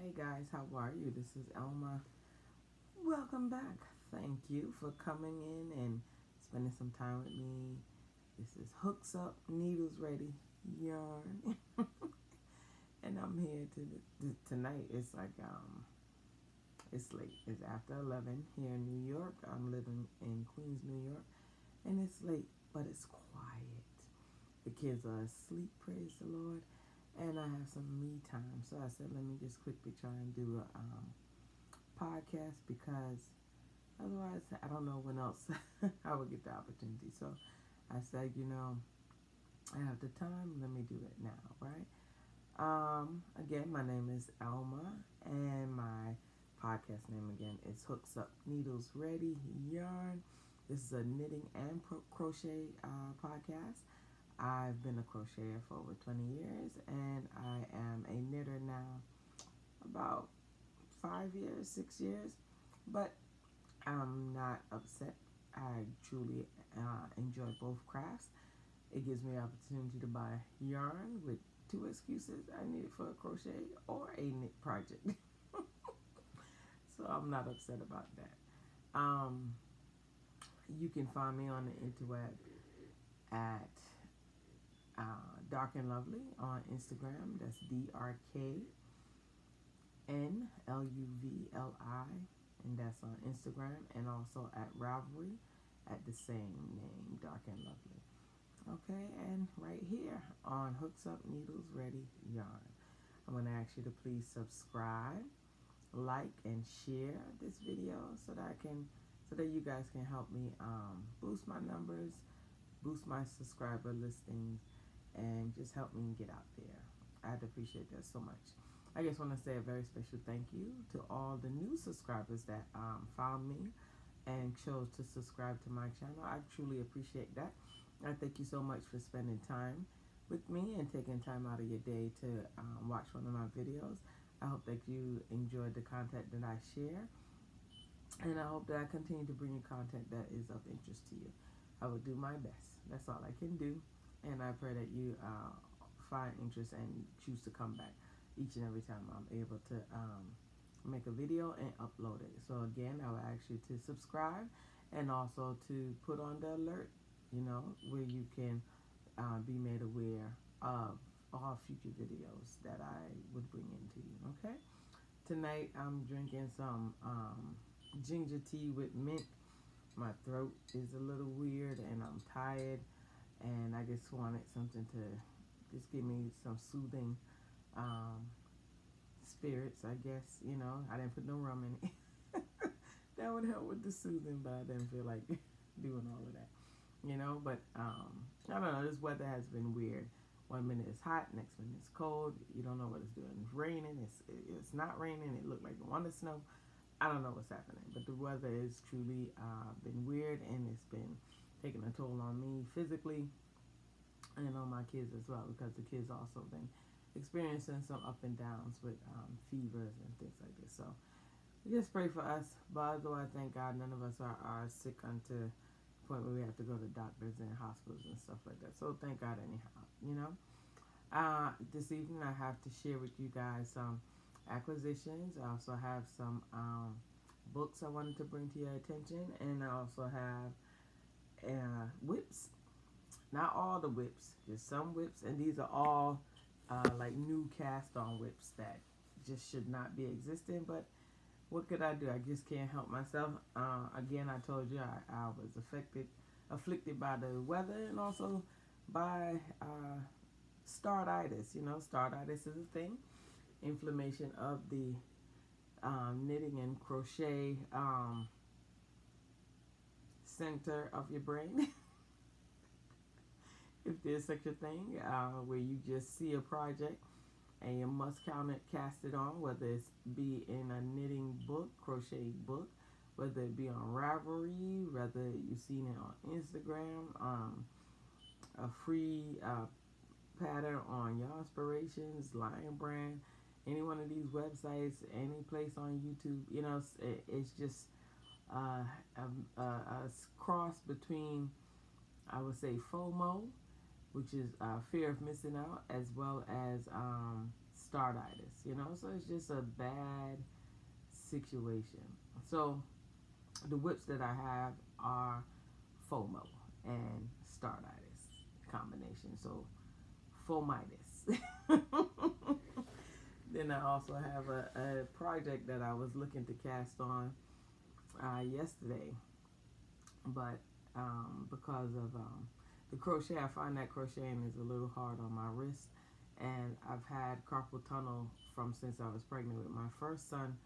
Hey guys, how are you? This is Elma. Welcome back. Thank you for coming in and spending some time with me. This is Hooks Up, Needles Ready, Yarn. And I'm here tonight. It's like it's late. It's after 11 here in New York. I'm living in Queens, New York, and it's late, but it's quiet. The kids are asleep, praise the Lord, and I have some me time. So I said, let me just quickly try and do a podcast because otherwise I don't know when else I would get the opportunity. So I said, I have the time, let me do it now, right? Again, my name is Alma, and my podcast name again is Hooks Up, Needles Ready, Yarn. This is a knitting and crochet podcast. I've been a crocheter for over 20 years, and I am a knitter now about 5 years, 6 years, but I'm not upset. I truly enjoy both crafts. It gives me an opportunity to buy yarn with two excuses. I need it for a crochet or a knit project. So I'm not upset about that. You can find me on the interweb at Drknluvli on Instagram. That's DRKNLUVLI, and that's on Instagram, and also at Ravelry at the same name, Drknluvli. Okay, and right here on Hooks Up, Needles Ready, Yarn. I'm going to ask you to please subscribe, like, and share this video so that you guys can help me boost my numbers, boost my subscriber listings, and just help me get out there. I'd appreciate that so much. I just want to say a very special thank you to all the new subscribers that found me and chose to subscribe to my channel. I truly appreciate that. I thank you so much for spending time with me and taking time out of your day to watch one of my videos. I hope that you enjoyed the content that I share, and I hope that I continue to bring you content that is of interest to you. I will do my best. That's all I can do, and I pray that you find interest and choose to come back each and every time I'm able to make a video and upload it. So again, I will ask you to subscribe and also to put on the alert, where you can be made aware of all future videos that I would bring into you, okay? Tonight, I'm drinking some ginger tea with mint. My throat is a little weird, and I'm tired, and I just wanted something to just give me some soothing spirits, I guess, I didn't put no rum in it. That would help with the soothing, but I didn't feel like doing all of that. But I don't know, this weather has been weird. 1 minute it's hot, next minute it's cold. You don't know what it's doing. It's raining, it's not raining, it looked like it wanted to snow. I don't know what's happening, but the weather has truly been weird, and it's been taking a toll on me physically and on my kids as well, because the kids also been experiencing some up and downs with fevers and things like this. So just pray for us. But otherwise, thank God none of us are sick unto point where we have to go to doctors and hospitals and stuff like that. So thank God anyhow, this evening I have to share with you guys some acquisitions. I also have some books I wanted to bring to your attention, and I also have whips. Not all the whips, just some whips, and these are all like new cast on whips that just should not be existing, but what could I do? I just can't help myself. Again, I told you I was afflicted by the weather, and also by startitis. Startitis is a thing. Inflammation of the knitting and crochet center of your brain. If there's such a thing, where you just see a project and you must cast it on, whether it be in a knitting book, crochet book, whether it be on Ravelry, whether you've seen it on Instagram, a free pattern on Yarnspirations, Lion Brand, any one of these websites, any place on YouTube, it's just a cross between, I would say, FOMO, which is fear of missing out, as well as startitis, you know, so it's just a bad situation. So the whips that I have are FOMO and startitis combination, so fomitis. Then I also have a project that I was looking to cast on yesterday, but because of the crochet, I find that crocheting is a little hard on my wrist, and I've had carpal tunnel from since I was pregnant with my first son,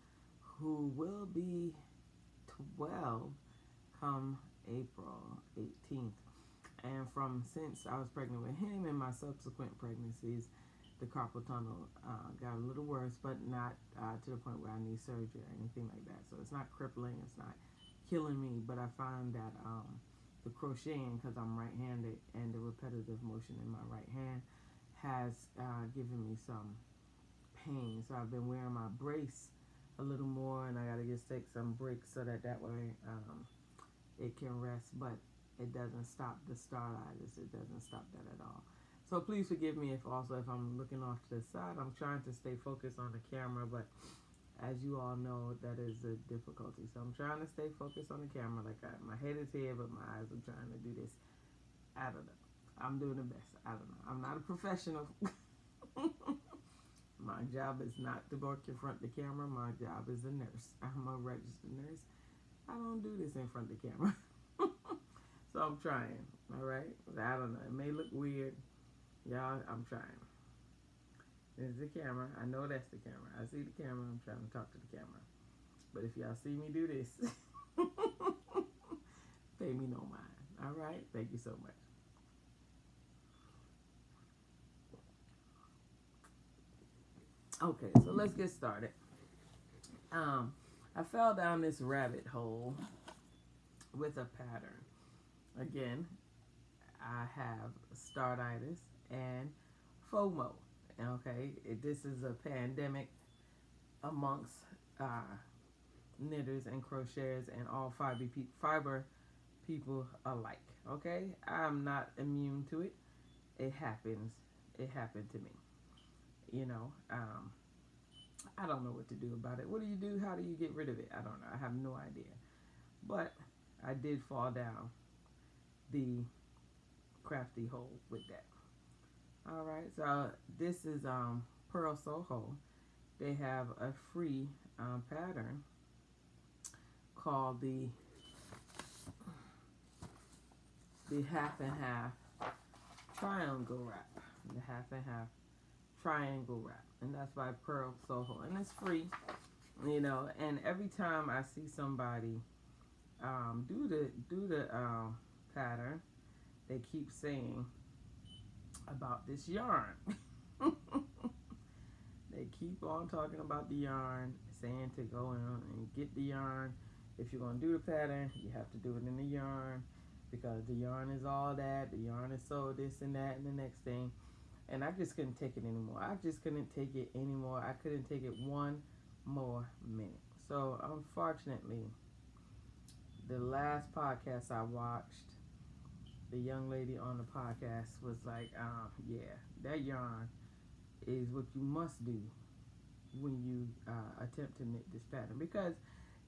who will be 12 come April 18th. And from since I was pregnant with him and my subsequent pregnancies, the carpal tunnel got a little worse, but not to the point where I need surgery or anything like that. So it's not crippling, it's not killing me, but I find that the crocheting, because I'm right-handed, and the repetitive motion in my right hand has given me some pain. So I've been wearing my brace a little more, and I got to just take some breaks so that way it can rest, but it doesn't stop the startitis. It doesn't stop that at all. So please forgive me if I'm looking off to the side. I'm trying to stay focused on the camera, but as you all know, that is a difficulty. So I'm trying to stay focused on the camera. My head is here, but my eyes are trying to do this. I don't know. I'm doing the best. I don't know. I'm not a professional. My job is not to work in front of the camera. My job is a nurse. I'm a registered nurse. I don't do this in front of the camera. So I'm trying, all right? I don't know. It may look weird. Y'all, I'm trying. This is the camera. I know that's the camera. I see the camera. I'm trying to talk to the camera. But if y'all see me do this, pay me no mind. All right? Thank you so much. Okay, so let's get started. I fell down this rabbit hole with a pattern. Again, I have startitis and FOMO. Okay, this is a pandemic amongst knitters and crocheters and all fiber people alike. Okay, I'm not immune to it. It happens. It happened to me. You know, I don't know what to do about it. What do you do? How do you get rid of it? I don't know. I have no idea. But I did fall down the crafty hole with that. All right, so this is Pearl Soho. They have a free pattern called the half and half triangle wrap. The half and half triangle wrap, and that's by Pearl Soho, and it's free, you know. And every time I see somebody do the pattern, they keep saying about this yarn. They keep on talking about the yarn, saying to go in and get the yarn. If you're going to do the pattern, you have to do it in the yarn, because the yarn is all that. The yarn is so this and that and the next thing. And I just couldn't take it anymore. I just couldn't take it anymore. I couldn't take it one more minute. So unfortunately, the last podcast I watched, the young lady on the podcast was like, yeah, that yarn is what you must do when you attempt to knit this pattern, because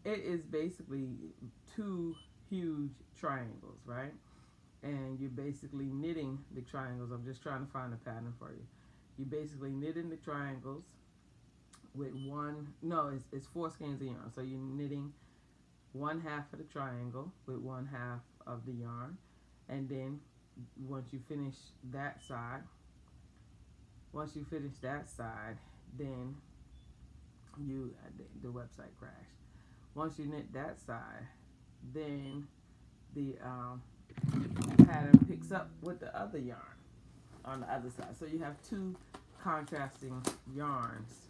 it is basically two huge triangles, right? And you're basically knitting the triangles. I'm just trying to find a pattern for you. You're basically knitting the triangles with it's 4 skeins of yarn. So you're knitting one half of the triangle with one half of the yarn, and then once you finish that side, then the website crashed. Once you knit that side, then the pattern picks up with the other yarn on the other side. So you have 2 contrasting yarns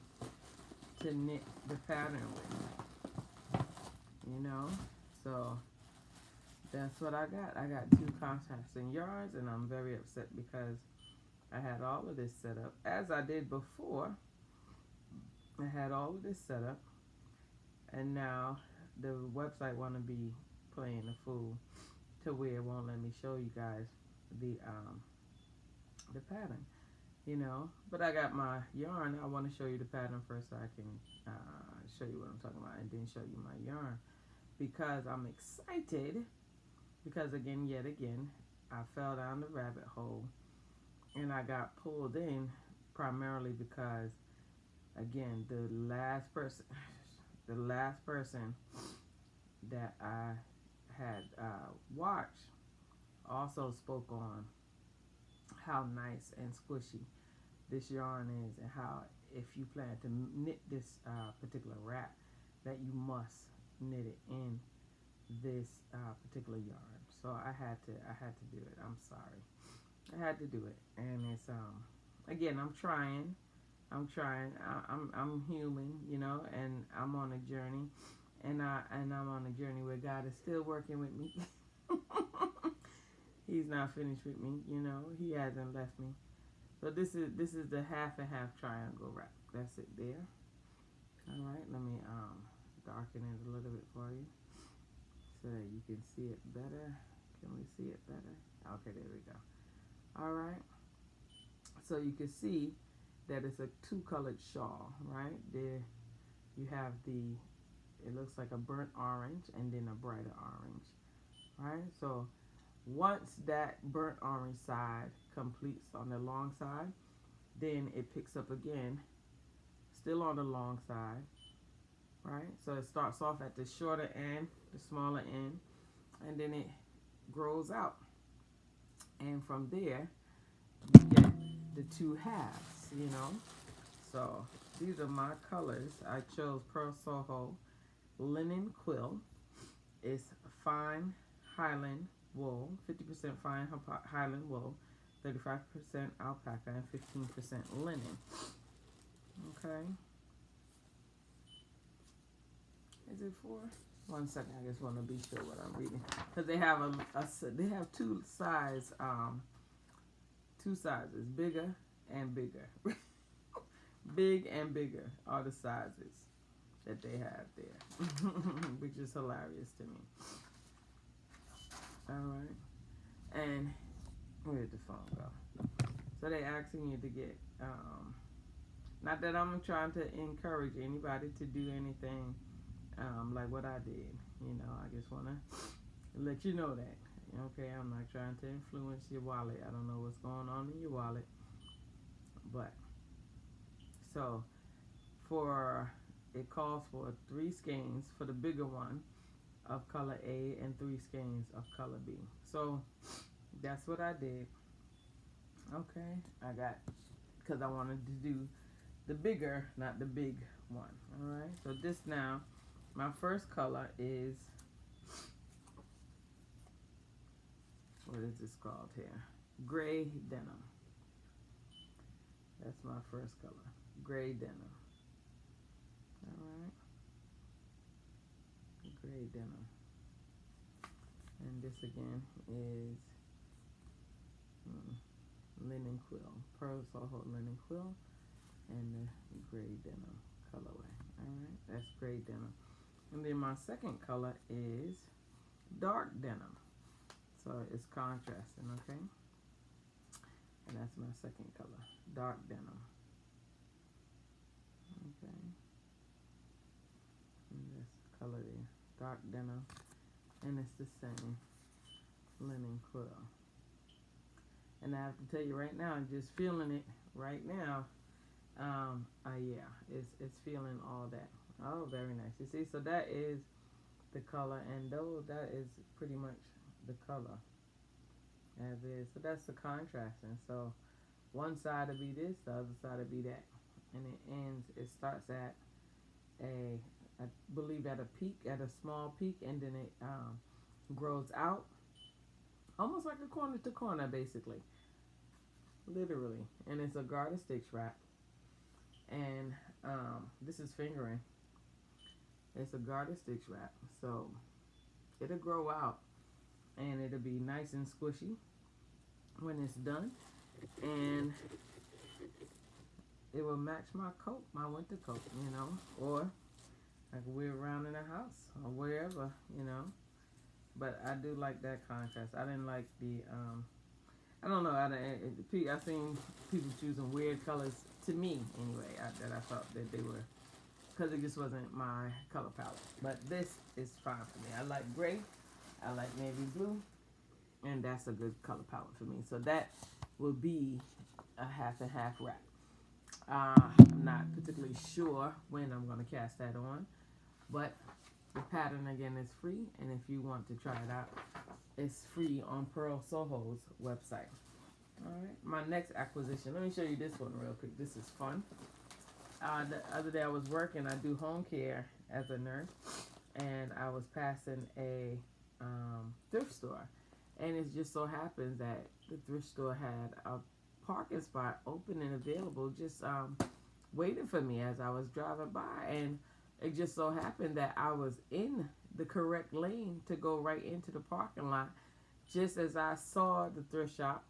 to knit the pattern with, you know. So that's what I got. I got 2 contrasting yarns, and I'm very upset because I had all of this set up as I did before. I had all of this set up, and now the website want to be playing the fool to where it won't let me show you guys the pattern. you know. But I got my yarn. I want to show you the pattern first so I can show you what I'm talking about and then show you my yarn, because I'm excited, because yet again, I fell down the rabbit hole and I got pulled in primarily because, again, the last person that I had watched also spoke on how nice and squishy this yarn is, and how if you plan to knit this particular wrap, that you must knit it in this particular yarn. So I had to do it. I'm sorry, I had to do it, and it's again, I'm trying. I'm human, you know, and I'm on a journey, and I'm on a journey where God is still working with me. He's not finished with me, you know. He hasn't left me. So this is the half and half triangle wrap. That's it there. All right, let me darken it a little bit for you so that you can see it better. Can we see it better? Okay, there we go. All right. So you can see that it's a two-colored shawl, right? There you have it looks like a burnt orange and then a brighter orange, right? So once that burnt orange side completes on the long side, then it picks up again, still on the long side, right? So it starts off at the shorter end, the smaller end, and then it grows out. And from there, you get the two halves, you know. So these are my colors. I chose Pearl Soho Linen Quill. It's fine Highland wool, 50% fine Highland wool, 35% alpaca, and 15% linen. Okay. Is it 4? 1 second. I just want to be sure what I'm reading, because they have they have two sizes, bigger and bigger. Big and bigger are the sizes that they have there, which is hilarious to me. All right, and where did the phone go? So they asking you to get, not that I'm trying to encourage anybody to do anything like what I did. You know, I just want to let you know that. Okay, I'm not trying to influence your wallet. I don't know what's going on in your wallet, but so it calls for 3 skeins for the bigger one of color A and 3 skeins of color B. So that's what I did. Okay, I got, because I wanted to do the bigger, not the big one. All right, so this now, my first color is, what is this called here? Gray Denim. That's my first color, Gray Denim. All right, Gray Denim. And this again is Linen Quill, Pearl Soho Linen Quill, and the Gray Denim colorway. All right, that's Gray Denim. And then my second color is Dark Denim. So it's contrasting, okay? And that's my second color, Dark Denim. Okay. And this color there, Dark Denim. And it's the same, Linen Quill. And I have to tell you right now, I'm just feeling it right now. Yeah, it's feeling all that. Oh, very nice. You see, so that is the color, and that is pretty much the color as is. So that's the contrasting. So one side will be this, the other side will be that, and it starts at I believe at a peak, at a small peak, and then it grows out almost like a corner to corner, basically, literally. And it's a garter stitch wrap, and this is fingering. It's a garter stitch wrap, so it'll grow out and it'll be nice and squishy when it's done, and it will match my coat, my winter coat, you know, or I can wear it around in the house or wherever, you know. But I do like that contrast. I didn't like the I don't know. I've seen people choosing weird colors to me anyway. That I felt that they were, because it just wasn't my color palette. But this is fine for me. I like gray. I like navy blue, and that's a good color palette for me. So that will be a half and half wrap. I'm not particularly sure when I'm going to cast that on, but the pattern again is free, and if you want to try it out, it's free on Pearl Soho's website. Alright, my next acquisition, let me show you this one real quick. This is fun. The other day I was working, I do home care as a nurse, and I was passing a thrift store, and it just so happens that the thrift store had a parking spot open and available, just waiting for me as I was driving by, and it just so happened that I was in the correct lane to go right into the parking lot just as I saw the thrift shop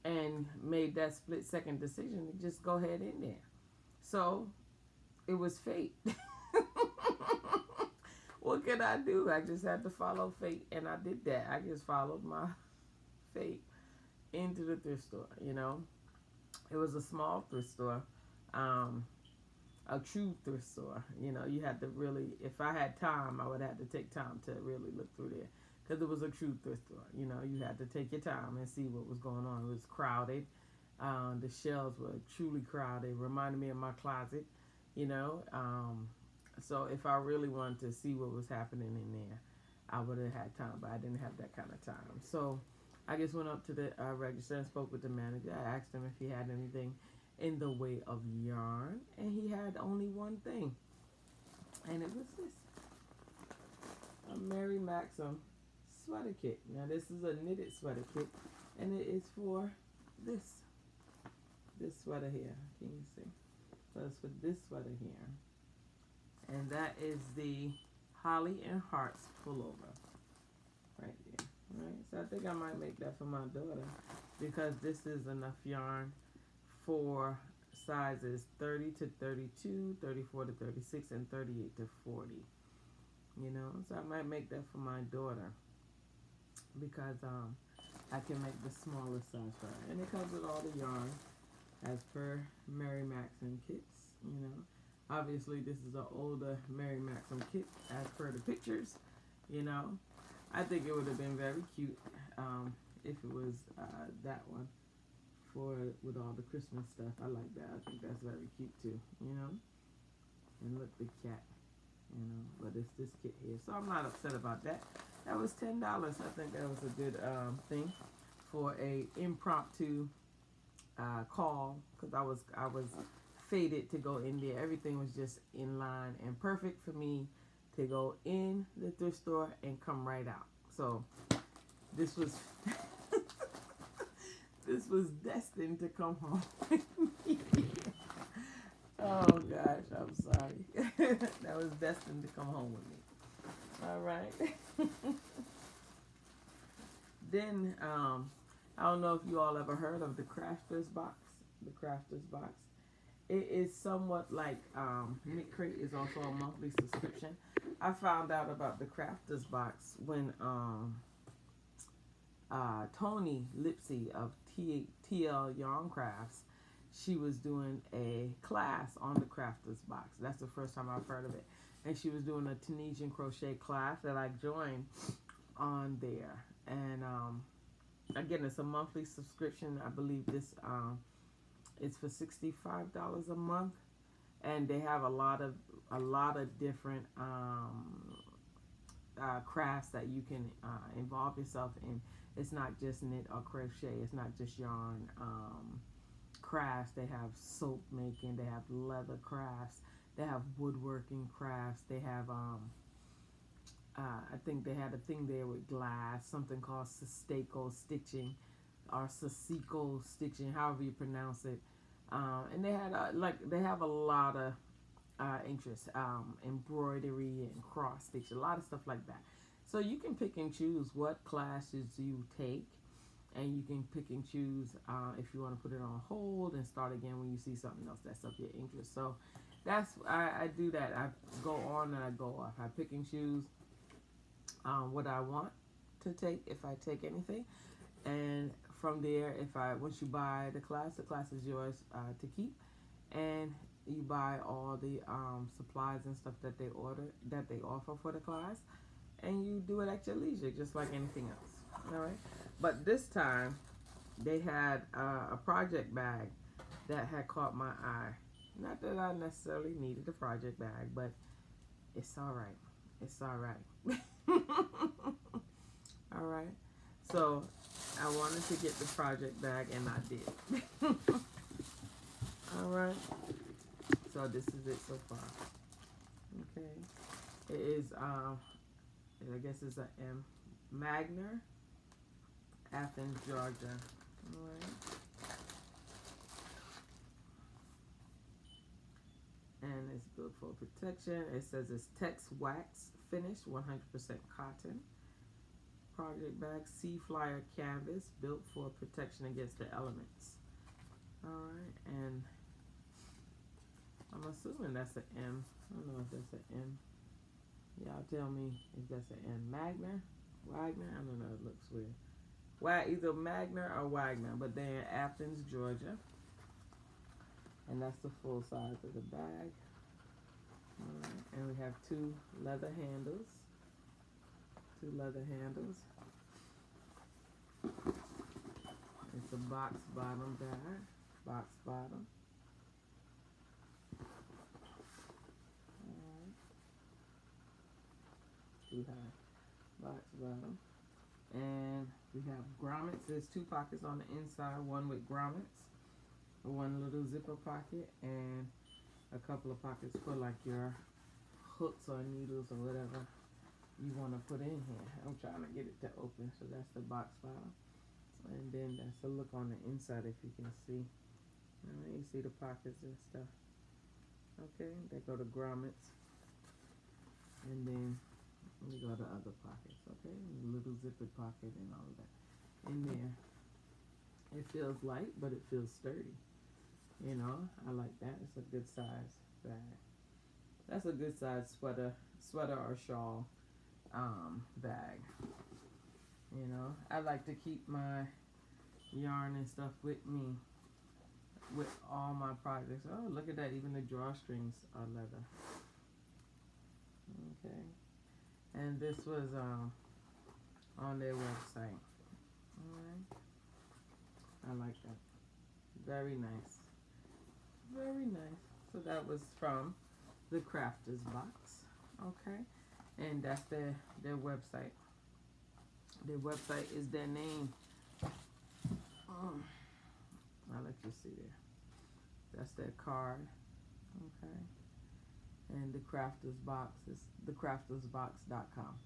and made that split-second decision to just go ahead in there. So it was fate. What can I do? I just had to follow fate, and I did that. I just followed my fate into the thrift store, you know. It was a small thrift store, a true thrift store. You know, you had to really, if I had time, I would have to take time to really look through there, because it was a true thrift store. You know, you had to take your time and see what was going on. It was crowded. The shelves were truly crowded. It reminded me of my closet, you know. So if I really wanted to see what was happening in there, I would have had time, but I didn't have that kind of time. So I just went up to the register and spoke with the manager. I asked him if he had anything in the way of yarn, and he had only one thing, and it was this, a Mary Maxim sweater kit. Now this is a knitted sweater kit, and it is for this sweater here. Can you see? So it's for this sweater here, and that is the Holly and Hearts pullover right there. Right, so I think I might make that for my daughter, because this is enough yarn for sizes 30 to 32, 34 to 36, and 38 to 40. You know, so I might make that for my daughter, because I can make the smallest size for her, and it comes with all the yarn as per Mary Maxim kits. You know, obviously this is an older Mary Maxim kit as per the pictures. You know, I think it would have been very cute if it was that one with all the Christmas stuff. I like that. I think that's very cute too, you know. And look, the cat, you know. But it's this kit here, so I'm not upset about that. That was $10. I think that was a good thing for a impromptu call, because I was fated to go in there. Everything was just in line and perfect for me to go in the thrift store and come right out. So this was this was destined to come home. Oh gosh, I'm sorry. That was destined to come home with me. All right. Then I don't know if you all ever heard of the Crafters box. The Crafters box. It is somewhat like Knit Crate is also a monthly subscription. I found out about the Crafters box when Tony Lipsy of TL Yarn Crafts, she was doing a class on the Crafters box. That's the first time I've heard of it. And she was doing a Tunisian crochet class that I joined on there. And again, it's a monthly subscription. I believe this is for $65 a month, and they have a lot of different crafts that you can involve yourself in. It's not just knit or crochet. It's not just yarn crafts. They have soap making. They have leather crafts. They have woodworking crafts. They have I think they had a thing there with glass, something called Sesteco stitching, or Sesteco stitching, however you pronounce it. And they had they have a lot of interest, embroidery and cross stitch, a lot of stuff like that. So you can pick and choose what classes you take, and you can pick and choose if you want to put it on hold and start again when you see something else that's of your interest. So that's I do that. I go on and I go off. I pick and choose what I want to take, if I take anything. And from there, once you buy the class is yours to keep, and you buy all the supplies and stuff that they offer for the class, and you do it at your leisure, just like anything else. All right. But this time, they had a project bag that had caught my eye. Not that I necessarily needed a project bag, but it's all right. It's all right. All right. So I wanted to get the project bag, and I did. All right. So this is it so far. Okay. It is, I guess it's a M. Magner, Athens, Georgia. All right. And it's built for protection. It says it's text wax finish, 100% cotton. Project bag, sea flyer canvas, built for protection against the elements. All right, and I'm assuming that's an M. I don't know if that's an M. Y'all tell me if that's an M. Wagner? I don't know, it looks weird. Either Magner or Wagner, but they're in Athens, Georgia. And that's the full size of the bag. All right, and we have two leather handles. It's a box bottom bag. Box bottom. Alright. Too high. Box bottom. And we have grommets. There's two pockets on the inside, one with grommets, one little zipper pocket, and a couple of pockets for like your hooks or needles or whatever you want to put in here. I'm trying to get it to open. So that's the box bottom. And then that's a look on the inside, if you can see. Alright, you see the pockets and stuff. Okay, they go to grommets. And then we go to other pockets, okay? A little zipper pocket and all of that in there. It feels light, but it feels sturdy. You know, I like that. It's a good size bag. That's a good size sweater or shawl bag. You know, I like to keep my yarn and stuff with me with all my projects. Oh, look at that. Even the drawstrings are leather. Okay. And this was on their website. Alright. I like that. Very nice. Very nice. So that was from the Crafter's Box. Okay. And that's their website. Their website is their name. I'll let you see there. That's their card. Okay. And the Crafter's Box is thecraftersbox.com,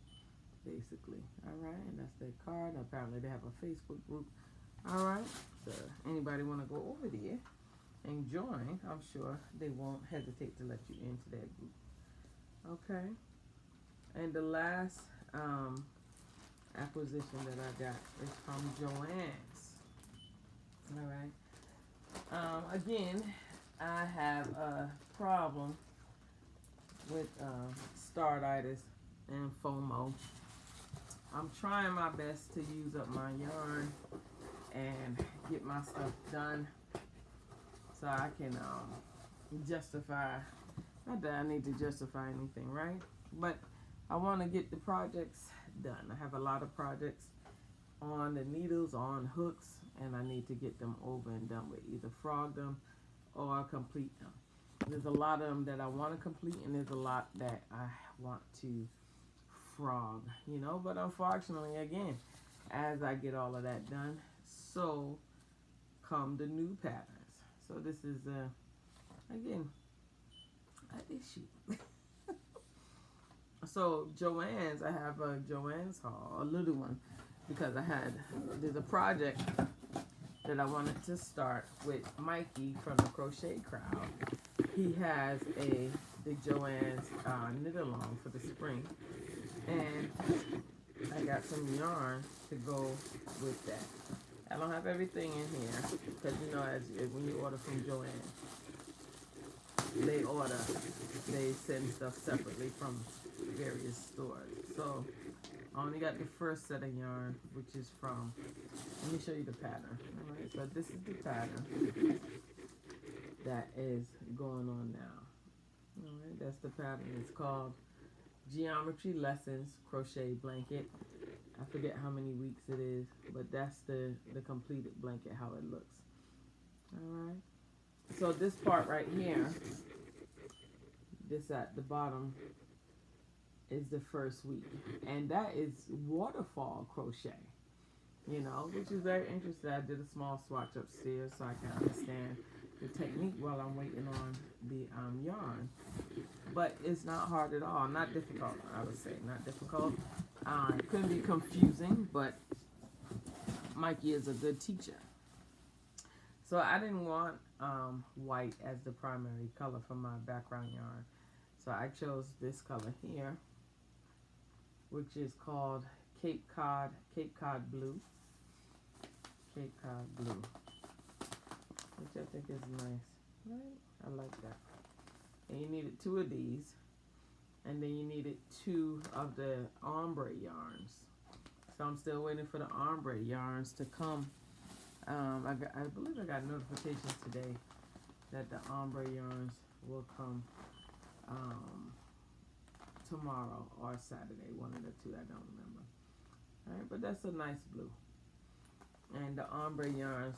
basically. Alright, and that's their card. Apparently they have a Facebook group. Alright, so anybody want to go over there and join, I'm sure they won't hesitate to let you into their group. Okay. And the last acquisition that I got is from Joann's. Alright. Again, I have a problem with startitis and FOMO. I'm trying my best to use up my yarn and get my stuff done so I can justify, not that I need to justify anything, right? But I want to get the projects done. I have a lot of projects on the needles, on hooks, and I need to get them over and done with. Either frog them or complete them. There's a lot of them that I want to complete, and there's a lot that I want to frog, you know. But unfortunately, again, as I get all of that done, so come the new patterns. So this is, again, an issue. So Joann's, I have a Joann's haul, a little one, because there's a project that I wanted to start with Mikey from the Crochet Crowd. He has the Joann's knit along for the spring, and I got some yarn to go with that. I don't have everything in here because, you know, when you order from Joann, they order, they send stuff separately from various stores. So I only got the first set of yarn, which is from, let me show you the pattern. All right, so this is the pattern that is going on now. All right, that's the pattern. It's called Geometry Lessons Crochet Blanket. I forget how many weeks it is, but that's the completed blanket, how it looks. All right. So this part right here, this at the bottom, is the first week. And that is waterfall crochet, you know, which is very interesting. I did a small swatch upstairs so I can understand the technique while I'm waiting on the yarn. But it's not hard at all. Not difficult, I would say. Not difficult. It couldn't be confusing, but Mikey is a good teacher. So I didn't want white as the primary color for my background yarn. So I chose this color here, which is called Cape Cod Blue. Cape Cod Blue, which I think is nice. Right? I like that. And you needed 2 of these. And then you needed 2 of the Ombre yarns. So I'm still waiting for the Ombre yarns to come. I believe I got notifications today that the Ombre yarns will come tomorrow or Saturday, one of the 2, I don't remember. All right, but that's a nice blue. And the Ombre yarns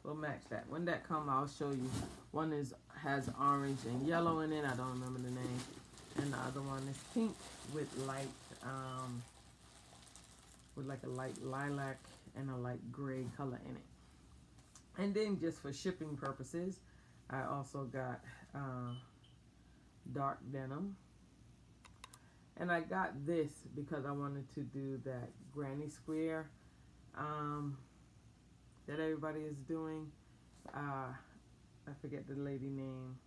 will match that. When that comes, I'll show you. One has orange and yellow in it. I don't remember the name. And the other one is pink with light, with like a light lilac and a light gray color in it. And then just for shipping purposes, I also got dark denim. And I got this because I wanted to do that granny square that everybody is doing. I forget the lady name.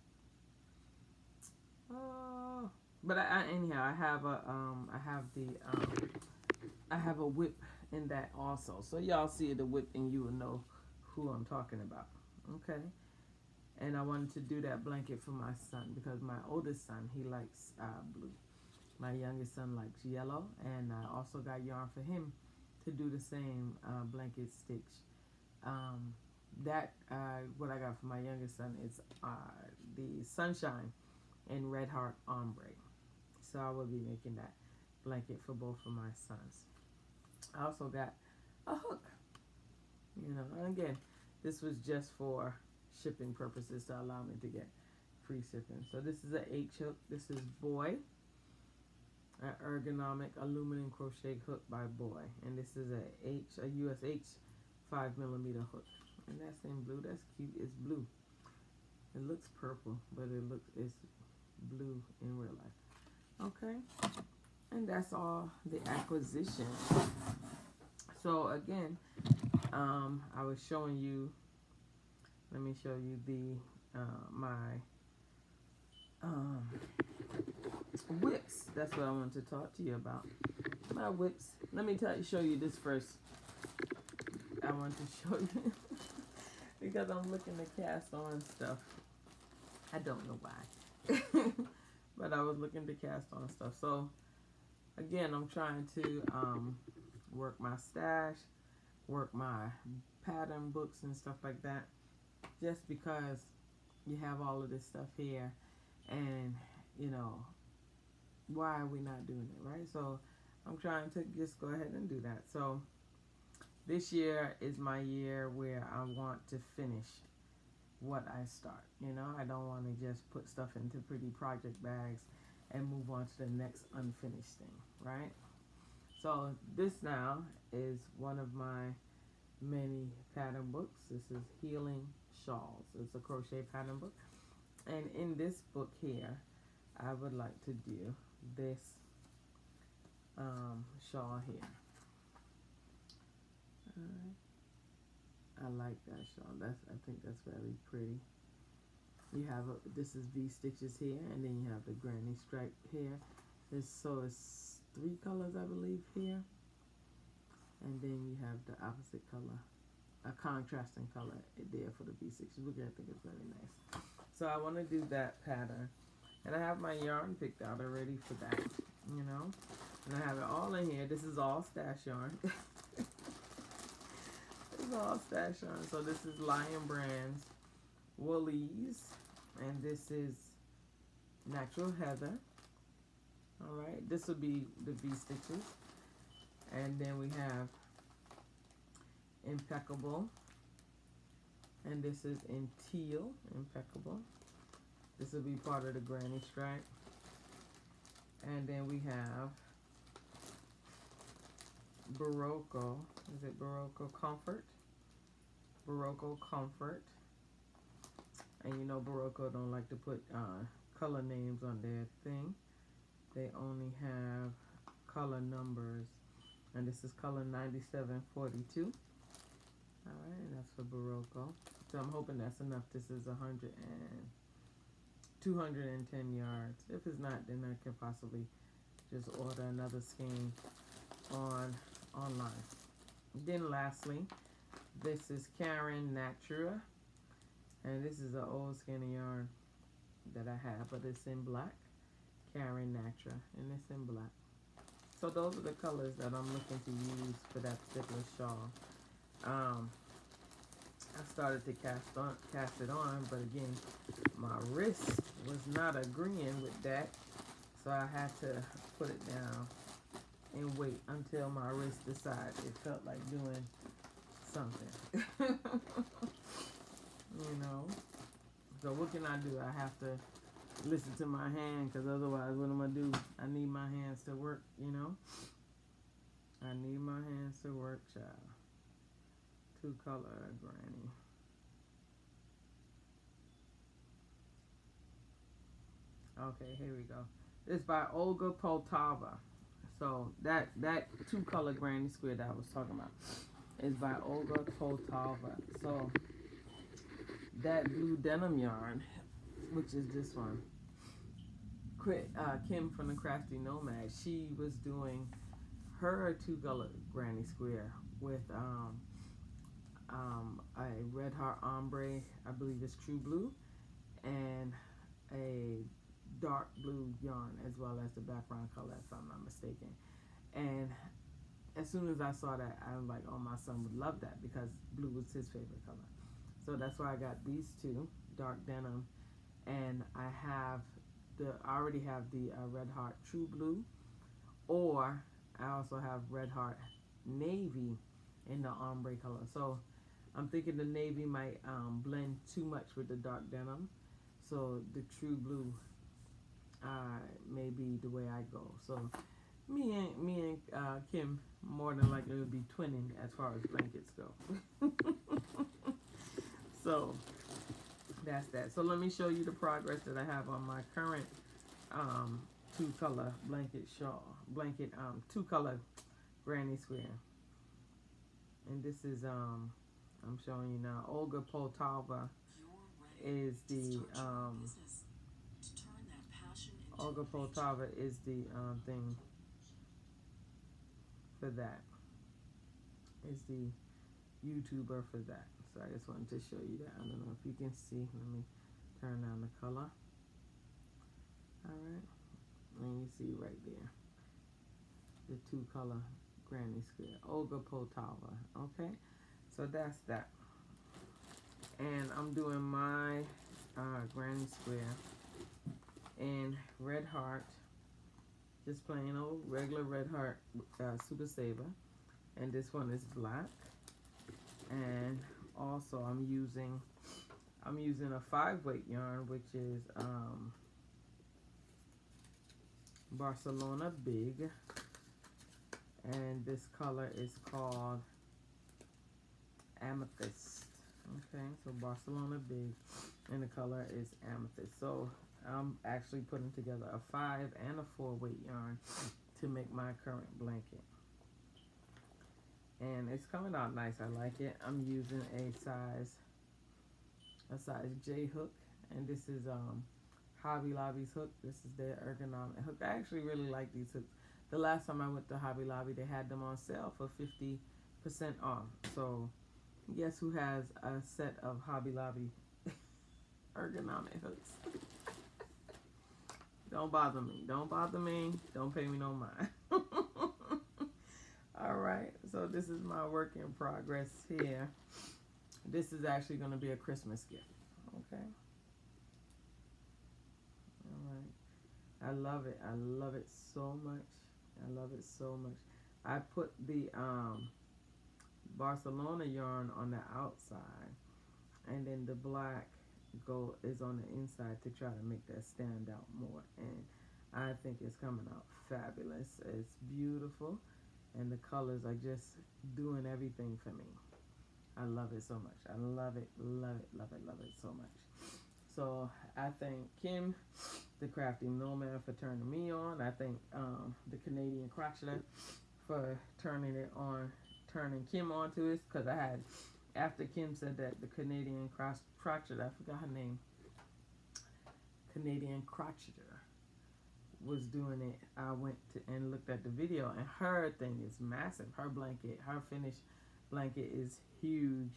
Oh, but anyhow, I have a whip in that also. So y'all see the whip and you will know who I'm talking about. Okay. And I wanted to do that blanket for my son because my oldest son, he likes blue. My youngest son likes yellow, and I also got yarn for him to do the same blanket stitch. What I got for my youngest son is the Sunshine and Red Heart Ombre. So I will be making that blanket for both of my sons. I also got a hook. You know, and again, this was just for shipping purposes to allow me to get free shipping. So this is an H hook. This is Boy, an ergonomic aluminum crochet hook by Boy, and this is a US H 5mm hook. And that's in blue. That's cute. It's blue. It looks purple, but it's blue in real life. Okay, and that's all the acquisition. So again, I was showing you. Let me show you the my whips. That's what I wanted to talk to you about. My whips. Let me show you this first. I want to show you because I'm looking to cast on stuff. I don't know why, but I was looking to cast on stuff. So again, I'm trying to work my stash, work my pattern books and stuff like that. Just because you have all of this stuff here, and you know, why are we not doing it, right? So I'm trying to just go ahead and do that. So this year is my year where I want to finish what I start. You know, I don't want to just put stuff into pretty project bags and move on to the next unfinished thing, right? So this now is one of my many pattern books. This is Healing Shawls. It's a crochet pattern book. And in this book here, I would like to do this shawl here. I like that shawl. I think that's very pretty. You have this is V stitches here, and then you have the granny stripe here. It's 3 colors, I believe, here, and then you have the opposite color, a contrasting color there for the V stitches, which I think is very nice. So I want to do that pattern. And I have my yarn picked out already for that, you know. And I have it all in here. This is all stash yarn. This is all stash yarn. So this is Lion Brand's Woolies. And this is Natural Heather. All right. This will be the V-stitches. And then we have Impeccable. And this is in teal, Impeccable. This will be part of the granny stripe. And then we have Barocco. Is it Barocco Comfort? Barocco Comfort. And you know Barocco don't like to put color names on their thing. They only have color numbers. And this is color 9742. Alright, and that's for Barocco. So I'm hoping that's enough. This is 210 yards. If it's not, then I can possibly just order another skein online. Then lastly, this is Karen Natura. And this is an old skein of yarn that I have, but it's in black. Karen Natura, and it's in black. So those are the colors that I'm looking to use for that particular shawl. I started to cast it on, but again, my wrist was not agreeing with that, so I had to put it down and wait until my wrist decided it felt like doing something. You know, so what can I do? I have to listen to my hand, because otherwise what am I do? I need my hands to work, you know. I need my hands to work, child. 2-color granny. Okay, here we go. It's by Olga Poltava. So that 2-color granny square that I was talking about is by Olga Poltava. So that blue denim yarn, which is this one, Kim from the Crafty Nomad, she was doing her 2-color granny square with a Red Heart Ombre, I believe it's True Blue, and a dark blue yarn as well as the background color, if I'm not mistaken. And as soon as I saw that, I was like, oh, my son would love that, because blue was his favorite color. So that's why I got these two, dark denim, and I already have the Red Heart True Blue, or I also have Red Heart Navy in the ombre color. So I'm thinking the navy might blend too much with the dark denim, so the True Blue may be the way I go. So me and Kim more than likely will be twinning as far as blankets go. So that's that. So let me show you the progress that I have on my current 2-color blanket 2-color granny square. And this is I'm showing you now. Olga Poltava is the Olga Poltava is the thing for that. Is the YouTuber for that. So I just wanted to show you that. I don't know if you can see. Let me turn on the color. Alright. And you see right there. The 2-color granny square. Olga Poltava. Okay. So that's that. And I'm doing my granny square in Red Heart. Just plain old regular Red Heart Super Saver. And this one is black. And also I'm using a 5-weight yarn, which is Barcelona Big, and this color is called Amethyst. Okay, so Barcelona Big, and the color is Amethyst. So I'm actually putting together a 5 and a 4-weight yarn to make my current blanket. And it's coming out nice. I like it. I'm using a size J hook, and this is Hobby Lobby's hook. This is their ergonomic hook. I actually really like these hooks. The last time I went to Hobby Lobby, they had them on sale for 50% off. So guess who has a set of Hobby Lobby ergonomic hooks. Don't bother me. Don't bother me. Don't pay me no mind. All right. So this is my work in progress here. This is actually going to be a Christmas gift. Okay. All right. I love it. I love it so much. I love it so much. I put the Barcelona yarn on the outside, and then the black gold is on the inside to try to make that stand out more. And I think it's coming out fabulous. It's beautiful, and the colors are just doing everything for me. I love it so much. I love it, love it, love it, love it so much. So I thank Kim, the Crafty Nomad, for turning me on. I thank the Canadian Crocheter for turning Kim onto this, because I had, after Kim said that, the Canadian Crocheter, I forgot her name, Canadian Crocheter was doing it. I went to and looked at the video, and her thing is massive. Her blanket, her finished blanket is huge,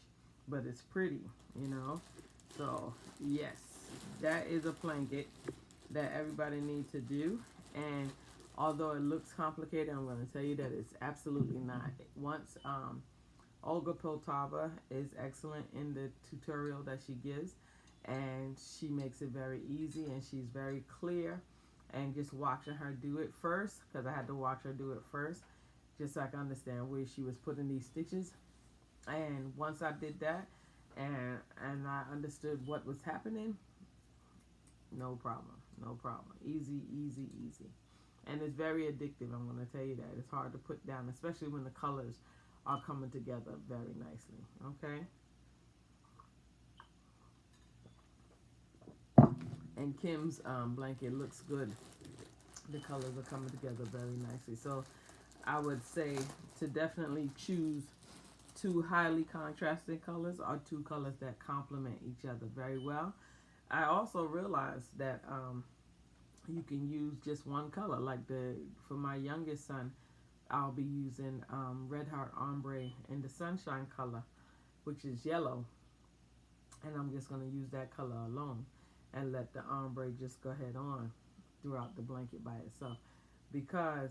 but it's pretty, you know. So yes, that is a blanket that everybody needs to do. And although it looks complicated, I'm going to tell you that it's absolutely not. Once Olga Poltava is excellent in the tutorial that she gives, and she makes it very easy, and she's very clear. And just watching her do it first, because I had to watch her do it first, just so I can understand where she was putting these stitches. And once I did that, and I understood what was happening, no problem, no problem. Easy, easy, easy. And it's very addictive, I'm going to tell you that. It's hard to put down, especially when the colors are coming together very nicely, okay? And Kim's blanket looks good. The colors are coming together very nicely. So I would say to definitely choose two highly contrasting colors, or two colors that complement each other very well. I also realized that you can use just one color. Like for my youngest son, I'll be using Red Heart Ombre in the sunshine color, which is yellow. And I'm just going to use that color alone and let the ombre just go ahead on throughout the blanket by itself. Because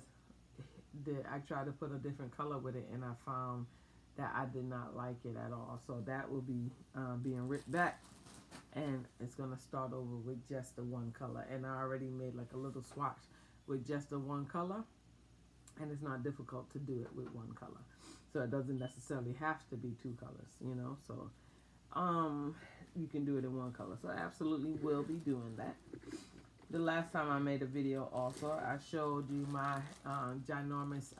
I tried to put a different color with it, and I found that I did not like it at all. So that will be being ripped back, and it's going to start over with just the one color. And I already made like a little swatch with just the one color, and it's not difficult to do it with one color. So it doesn't necessarily have to be two colors, you know. So you can do it in one color. So I absolutely will be doing that. The last time I made a video also, I showed you my ginormous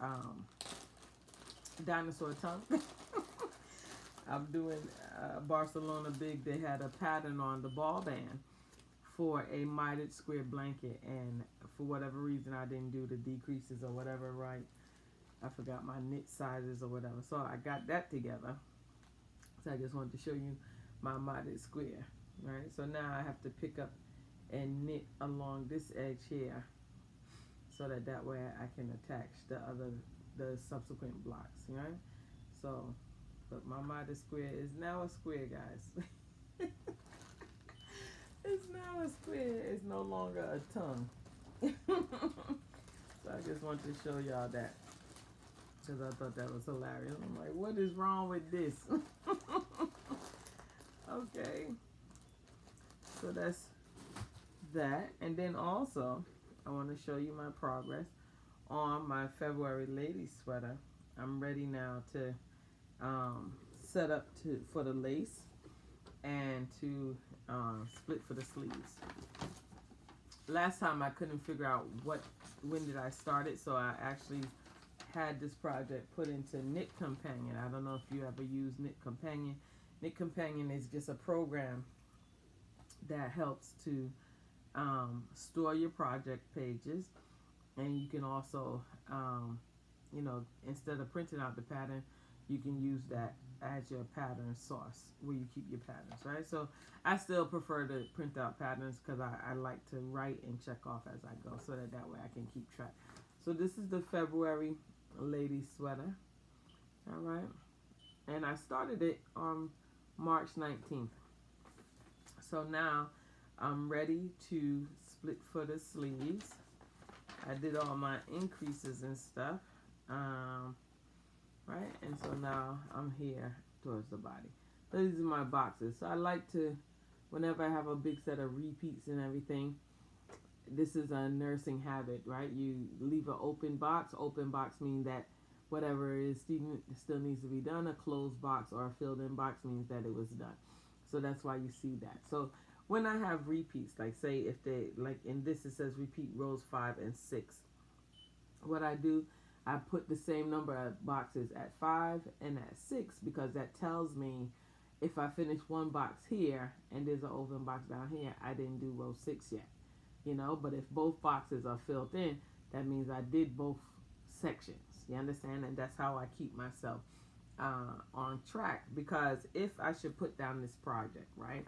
dinosaur tongue. I'm doing Barcelona Big. They had a pattern on the ball band for a mitered square blanket, and for whatever reason I didn't do the decreases or whatever right. I forgot my knit sizes or whatever. So I got that together. So I just wanted to show you my mitered square, right? So now I have to pick up and knit along this edge here, so that way I can attach the subsequent blocks, right? So, but my mitered square is now a square, guys. It's now a square. It's no longer a tongue. So I just wanted to show y'all that, because I thought that was hilarious. I'm like, what is wrong with this? Okay. So that's that. And then also, I want to show you my progress on my February ladies sweater. I'm ready now to set up for the lace and to split for the sleeves. Last time I couldn't figure out when did I start it, so I actually had this project put into Knit Companion. I don't know if you ever use Knit Companion. Knit Companion is just a program that helps to store your project pages, and you can also, you know, instead of printing out the pattern, you can use that as your pattern source where you keep your patterns, right? So I still prefer to print out patterns because I like to write and check off as I go, so that way I can keep track. So this is the February lady sweater, all right? And I started it on March 19th. So now I'm ready to split for the sleeves. I did all my increases and stuff, right? And so now I'm here towards the body. So these are my boxes. So I like to, whenever I have a big set of repeats and everything, this is a nursing habit, right? You leave an open box. Open box means that whatever is still needs to be done. A closed box or a filled in box means that it was done. So that's why you see that. So when I have repeats, like say if they, like in this it says repeat rows 5 and 6. What I do, I put the same number of boxes at 5 and at 6 because that tells me if I finish one box here and there's an open box down here, I didn't do row 6 yet. You know, but if both boxes are filled in, that means I did both sections. You understand? And that's how I keep myself on track, because if I should put down this project, right,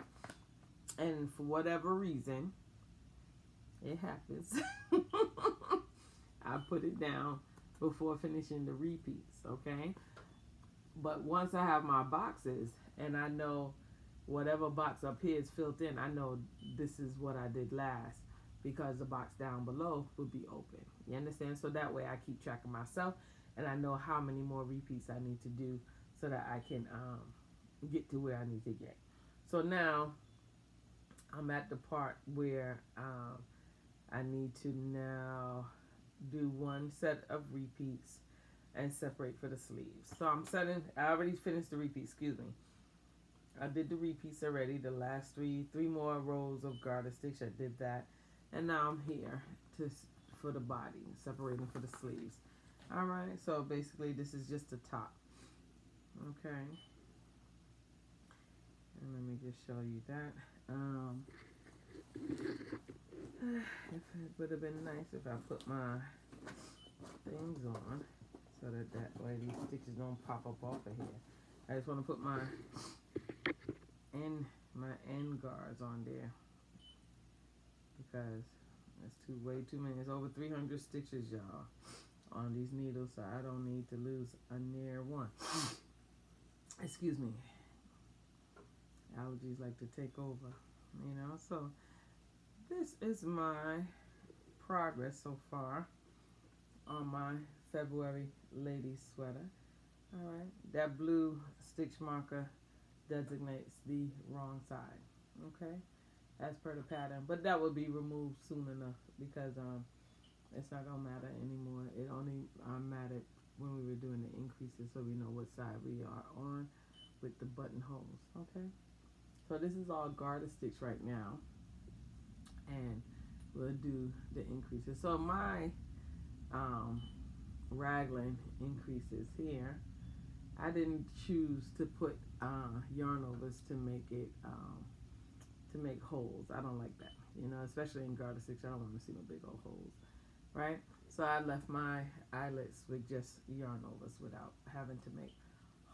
and for whatever reason it happens, I put it down before finishing the repeats, okay? But once I have my boxes and I know whatever box up here is filled in, I know this is what I did last, because the box down below would be open. You understand? So that way I keep track of myself and I know how many more repeats I need to do so that I can get to where I need to get. So now I'm at the part where I need to now do one set of repeats and separate for the sleeves. So I'm setting, I already finished the repeats, excuse me. I did the repeats already, the last three more rows of garter stitch, I did that. And now I'm here for the body, separating for the sleeves. All right, so basically this is just the top. Okay. And let me just show you that. If it would have been nice if I put my things on so that way these stitches don't pop up off of here. I just want to put my end guards on there because it's way too many. It's over 300 stitches, y'all, on these needles, so I don't need to lose a near one. Excuse me. Allergies like to take over, you know. So this is my progress so far on my February lady sweater. All right, that blue stitch marker designates the wrong side. Okay, as per the pattern, but that will be removed soon enough because it's not gonna matter anymore. It only mattered when we were doing the increases, so we know what side we are on with the buttonholes. Okay, so this is all garter stitch right now, and we'll do the increases. So my raglan increases here, I didn't choose to put yarn overs to make it to make holes. I don't like that, you know, especially in garter stitch. I don't want to see no big old holes, right? So I left my eyelets with just yarn overs without having to make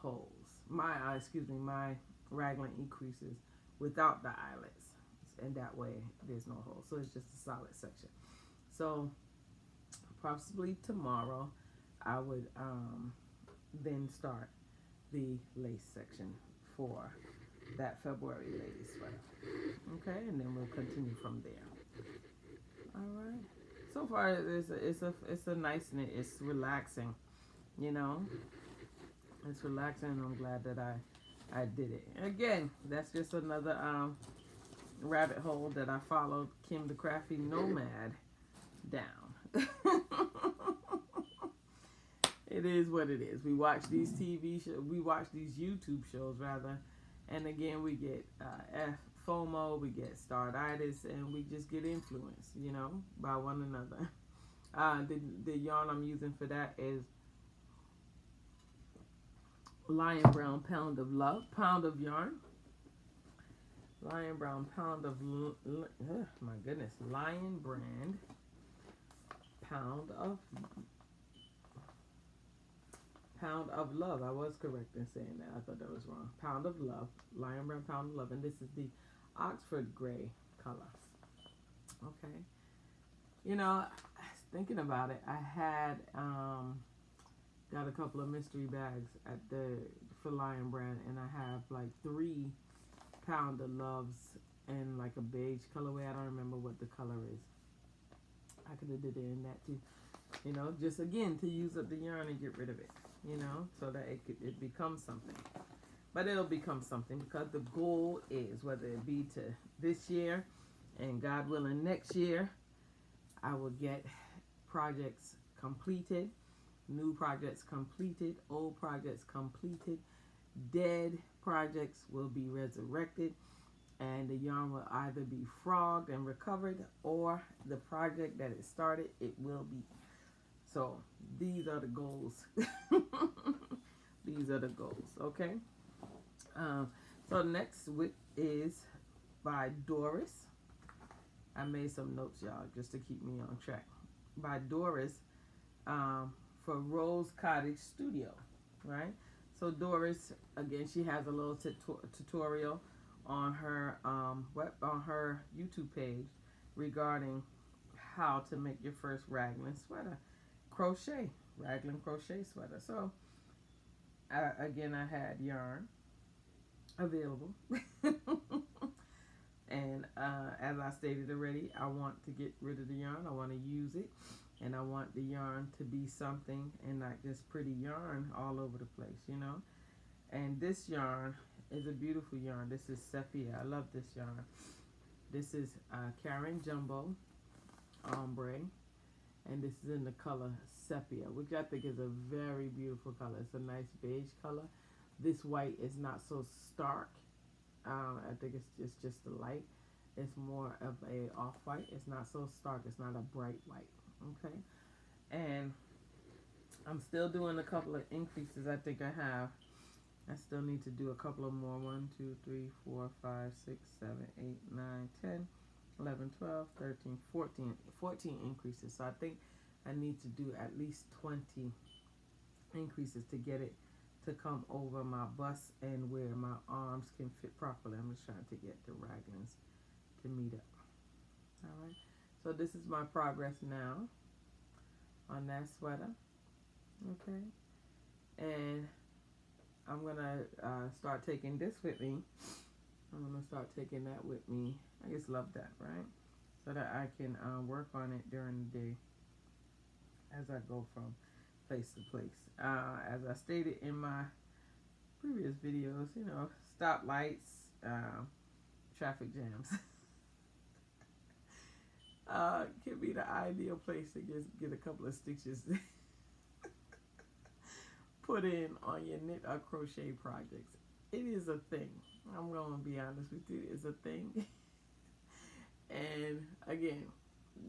holes. My my raglan increases without the eyelets, and that way there's no holes. So it's just a solid section. So possibly tomorrow I would then start the lace section for that February lady sweater. Okay, and then we'll continue from there. All right. So far, it's a nice knit. It's relaxing, you know. It's relaxing. I'm glad that I did it. Again, that's just another rabbit hole that I followed Kim the Crafty Nomad down. It is what it is. We watch these TV shows. We watch these YouTube shows rather, and again we get FOMO, we get startitis, and we just get influenced, you know, by one another. The yarn I'm using for that is Lion Brown Pound of Yarn. Lion Brown Pound of my goodness, Lion Brand Pound of Love. I was correct in saying that. I thought that was wrong. Pound of Love, Lion Brand Pound of Love, and this is the Oxford Gray color. Okay. You know, thinking about it, I had got a couple of mystery bags for Lion Brand, and I have like 3 Pound of Loves and like a beige colorway. I don't remember what the color is. I could have did it in that too. You know, just again to use up the yarn and get rid of it. You know, so that it becomes something. But it'll become something because the goal is, whether it be to this year and God willing next year, I will get projects completed, new projects completed, old projects completed, dead projects will be resurrected, and the yarn will either be frogged and recovered, or the project that it started, it will be. So these are the goals. These are the goals, okay? So next whip is by Doris. I made some notes, y'all, just to keep me on track. By Doris, for Rose Cottage Studio, right? So Doris, again, she has a little tutorial on her on her YouTube page regarding how to make your first raglan sweater, raglan crochet sweater. So again, I had yarn available. And as I stated already, I want to get rid of the yarn. I want to use it, and I want the yarn to be something and not just pretty yarn all over the place, you know. And this yarn is a beautiful yarn. This is Sepia. I love this yarn. This is Karen Jumbo Ombre, and this is in the color Sepia, which I think is a very beautiful color. It's a nice beige color. This white is not so stark. I think it's just the light. It's more of a off-white. It's not so stark. It's not a bright white. Okay. And I'm still doing a couple of increases. I think I have. I still need to do a couple of more. 1, 2, 3, 4, 5, 6, 7, 8, 9, 10, 11, 12, 13, 14 increases. So I think I need to do at least 20 increases to get it to come over my bust and where my arms can fit properly. I'm just trying to get the raglans to meet up. All right. So this is my progress now on that sweater. Okay. And I'm going to start taking this with me. I'm going to start taking that with me. I just love that, right? So that I can work on it during the day as I go from place to place. As I stated in my previous videos, you know, stoplights, traffic jams can be the ideal place to get a couple of stitches put in on your knit or crochet projects. It is a thing. I'm going to be honest with you. It's a thing. And again,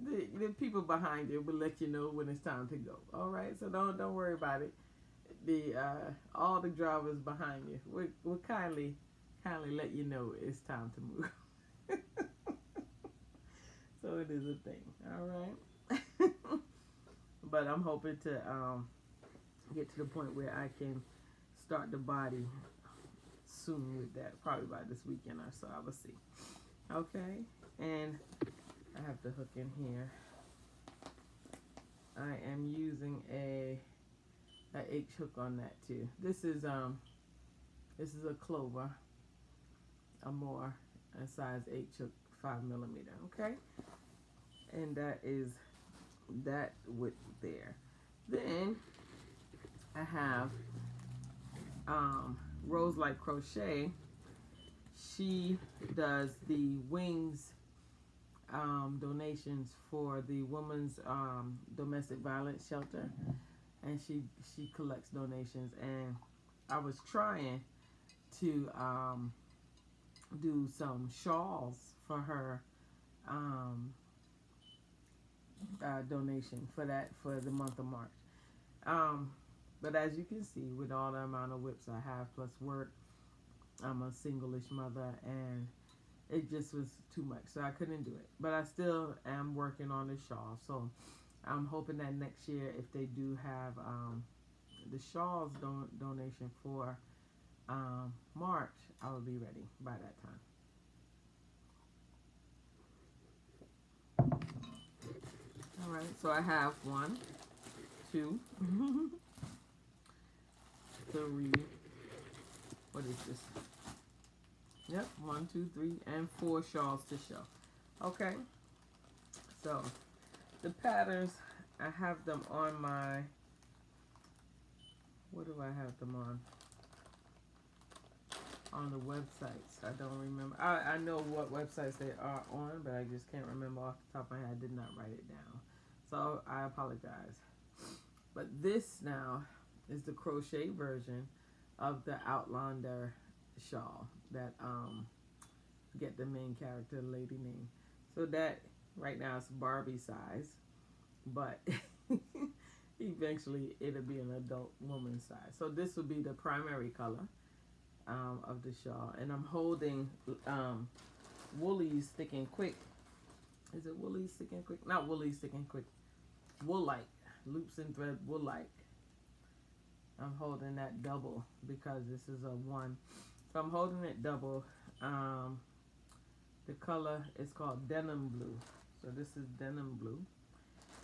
the people behind you will let you know when it's time to go. All right, so don't worry about it. All the drivers behind you will kindly let you know it's time to move. So it is a thing. All right. But I'm hoping to get to the point where I can start the body soon with that, probably by this weekend or so. I will see. Okay, and I have the hook in here. I am using a H hook on that too. This is a Clover, a more a size H hook, 5mm. Okay, and that is that width there. Then I have Rose Light Crochet. She does the wings donations for the Women's Domestic Violence Shelter, and she collects donations. And I was trying to do some shawls for her donation for the month of March. But as you can see, with all the amount of whips I have plus work, I'm a single-ish mother, and it just was too much, so I couldn't do it. But I still am working on the shawl, so I'm hoping that next year, if they do have the shawls donation for March, I will be ready by that time. All right, so I have 1, 2, 3. What is this? Yep, 1, 2, 3, and 4 shawls to show. Okay, so the patterns, I have them on my, what do I have them on? On the websites. I don't remember. I know what websites they are on, but I just can't remember off the top of my head. I did not write it down. So I apologize. But this now is the crochet version of the Outlander shawl that get the main character lady name. So that right now it's Barbie size, but eventually it'll be an adult woman size. So this will be the primary color of the shawl, and I'm holding Woolies Thick and Quick. Is it Woolies Thick and Quick? Not Woolies Thick and Quick. Wool-like, loops and thread Wool-like. I'm holding that double because this is a 1. So I'm holding it double. The color is called Denim Blue. So this is Denim Blue.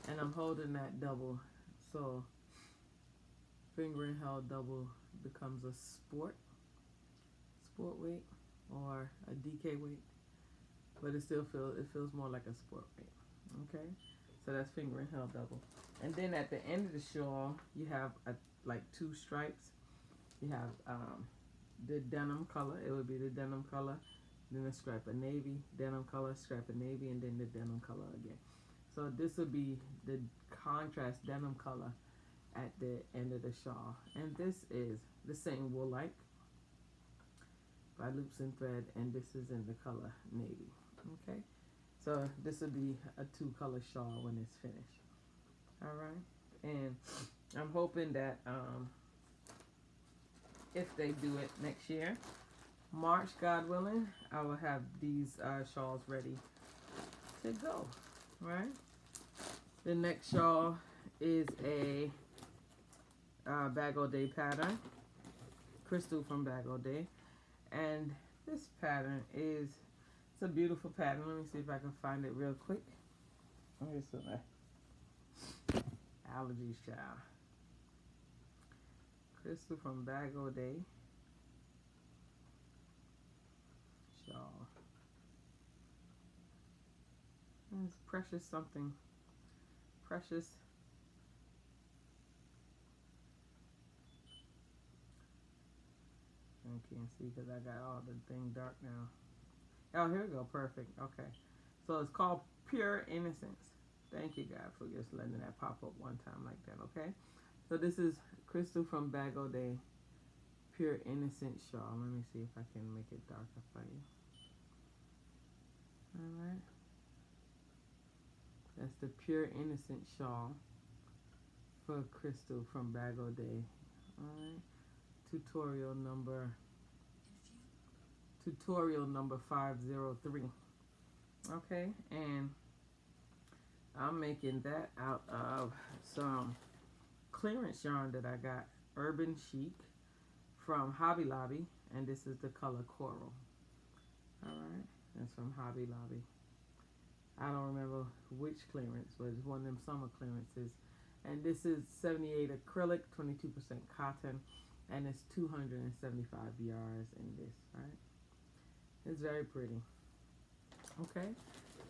And I'm holding that double. So fingering held double becomes a sport weight or a DK weight. But it still feels more like a sport weight. Okay? So that's fingering held double. And then at the end of the shawl, you have like 2 stripes. You have the denim color. It would be the denim color. Then a stripe of navy, denim color, stripe of navy, and then the denim color again. So this would be the contrast denim color at the end of the shawl. And this is the same Wool-like by Loops and Thread, and this is in the color navy. Okay, so this will be a 2-color shawl when it's finished. All right, and I'm hoping that if they do it next year, March, God willing, I will have these shawls ready to go. Right. The next shawl is a Bag O' Day pattern, Crystal from Bag O' Day, and this pattern is, it's a beautiful pattern. Let me see if I can find it real quick. Here's some allergies, child. Crystal from Bag O' Day shawl. And it's precious something. Precious. I can't see because I got all the thing dark now. Oh, here we go. Perfect. Okay. So it's called Pure Innocence. Thank you, God, for just letting that pop up one time like that. Okay. So this is Crystal from Bag O' Day, Pure Innocent shawl. Let me see if I can make it darker for you. All right. That's the Pure Innocent shawl for Crystal from Bag O' Day. All right. Tutorial number 503. Okay, and I'm making that out of some clearance yarn that I got, Urban Chic from Hobby Lobby, and this is the color Coral. All right, that's from Hobby Lobby. I don't remember which clearance, but it's one of them summer clearances. And this is 78 acrylic, 22% cotton, and it's 275 yards in this, right? It's very pretty. Okay,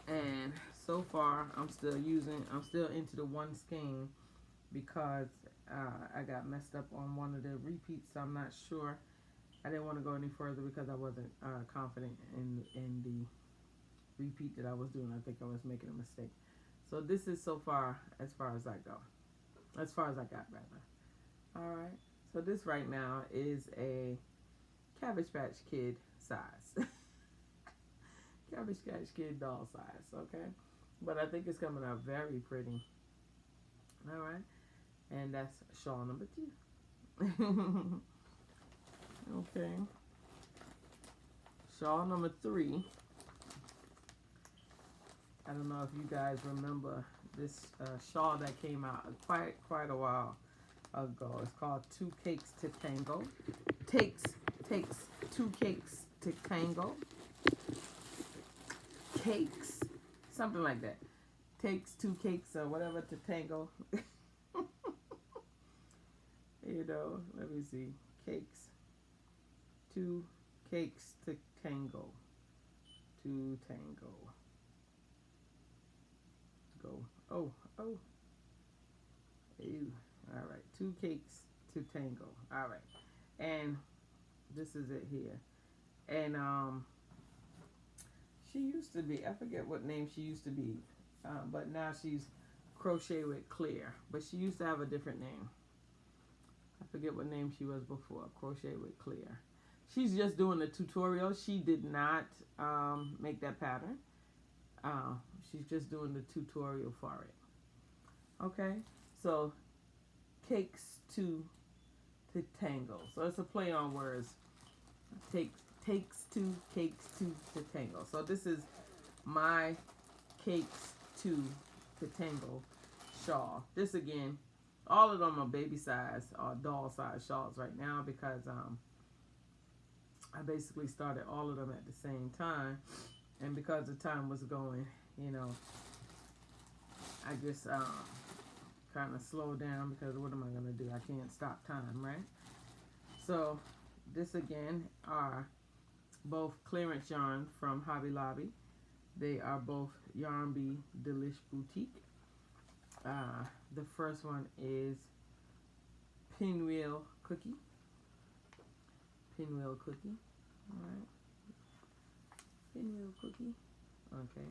and so far I'm still into the 1 skein because I got messed up on one of the repeats, so I'm not sure. I didn't want to go any further because I wasn't confident in the repeat that I was doing. I think I was making a mistake. So this is so far as I go. As far as I got, rather. All right. So this right now is a Cabbage Patch Kid size. Cabbage Patch Kid doll size, okay? But I think it's coming out very pretty. All right. And that's shawl number 2. Okay. Shawl number 3. I don't know if you guys remember this shawl that came out quite a while ago. It's called 2 Cakes to Tango. Takes 2 cakes to tango. Cakes, something like that. Takes 2 cakes or whatever to tango. You know, let me see. Cakes. 2 cakes to tango. To tango. Go. Oh, oh. Ew. All right. 2 cakes to tango. All right. And this is it here. And she used to be, I forget what name she used to be, but now she's Crochet with Clear. But she used to have a different name. I forget what name she was before. Crochet with Clear. She's just doing the tutorial. She did not make that pattern. She's just doing the tutorial for it. Okay, so cakes to tango. So it's a play on words. Takes to, cakes to tango. So this is my cakes to tango shawl. This again, all of them are baby size or doll size shawls right now because I basically started all of them at the same time, and because the time was going, you know, I just kind of slowed down because what am I going to do? I can't stop time, right? So this again are both clearance yarn from Hobby Lobby. They are both Yarn Bee Delish Boutique. The first one is Pinwheel Cookie. Pinwheel Cookie. Alright. Pinwheel Cookie. Okay.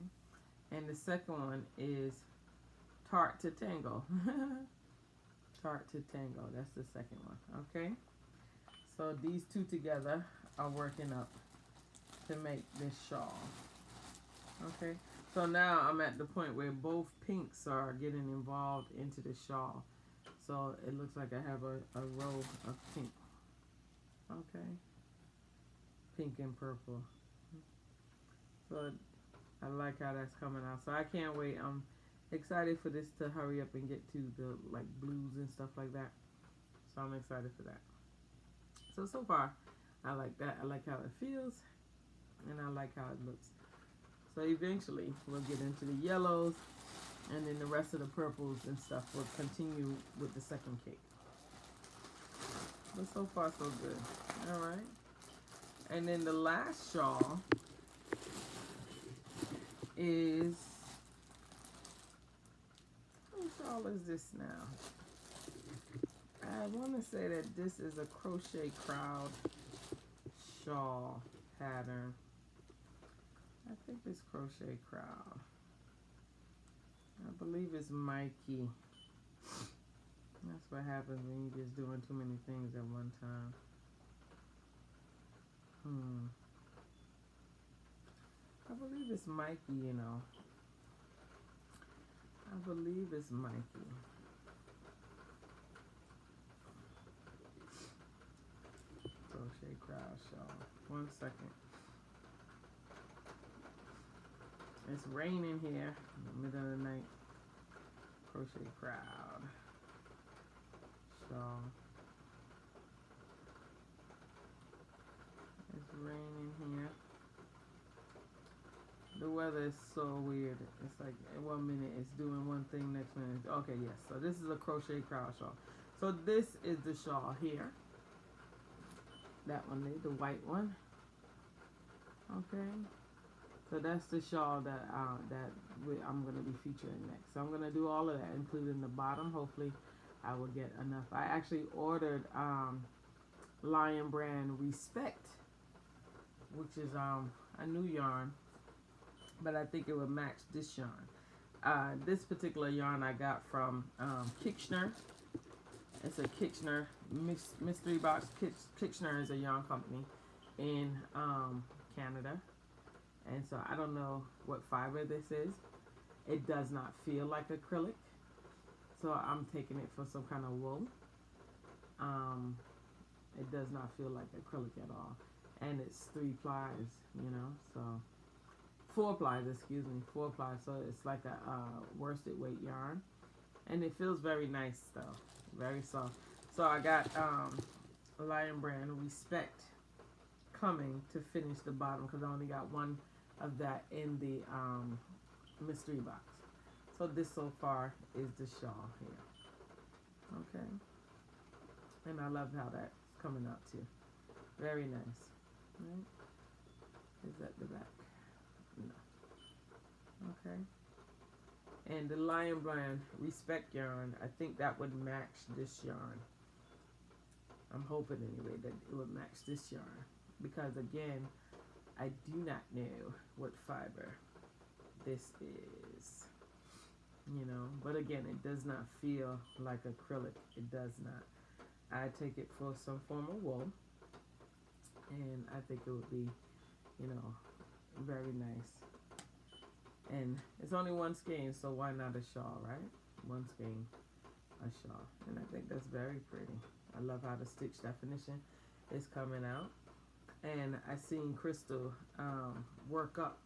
And the second one is Tart to Tango. Tart to Tango. That's the second one. Okay. So these two together are working up to make this shawl. Okay. So now I'm at the point where both pinks are getting involved into the shawl. So it looks like I have a row of pink. Okay. Pink and purple. So I like how that's coming out. So I can't wait. I'm excited for this to hurry up and get to the like blues and stuff like that. So I'm excited for that. So far, I like that. I like how it feels. And I like how it looks. So eventually, we'll get into the yellows. And then the rest of the purples and stuff will continue with the second cake. But so far, so good. Alright. And then the last shawl is... What shawl is this now? I want to say that this is a Crochet Crowd shawl pattern. I think it's Crochet Crowd. I believe it's Mikey. That's what happens when you're just doing too many things at one time. I believe it's Mikey, you know. I believe it's Mikey. Crochet Crowd shawl. 1 second. It's raining here in the middle of the night. Crochet Crowd shawl. It's raining here. The weather is so weird. It's like in 1 minute it's doing one thing, next minute. Okay, yes. So this is a Crochet Crowd shawl. So this is the shawl here. That one there, the white one. Okay. So that's the shawl that I'm going to be featuring next. So I'm going to do all of that, including the bottom. Hopefully I will get enough. I actually ordered Lion Brand Respect, which is a new yarn, but I think it would match this yarn. This particular yarn I got from Kitchener. It's a Kitchener mystery box. Kitchener is a yarn company in Canada. And so I don't know what fiber this is. It does not feel like acrylic. So I'm taking it for some kind of wool. It does not feel like acrylic at all. And it's 3 plies, you know. So 4 plies, excuse me. 4 plies. So it's like a worsted weight yarn. And it feels very nice though. Very soft. So I got Lion Brand Respect coming to finish the bottom because I only got one of that in the mystery box. So this so far is the shawl here. Okay. And I love how that's coming out too. Very nice. right? Is that the back? No. Okay. And the Lion Brand Respect yarn, I think that would match this yarn. I'm hoping anyway that it would match this yarn, because again, I do not know what fiber this is, you know, but again, it does not feel like acrylic. It does not. I take it for some form of wool, and I think it would be, you know, very nice. And it's only one skein, so why not a shawl, right? One skein, a shawl. And I think that's very pretty. I love how the stitch definition is coming out. And I seen Crystal work up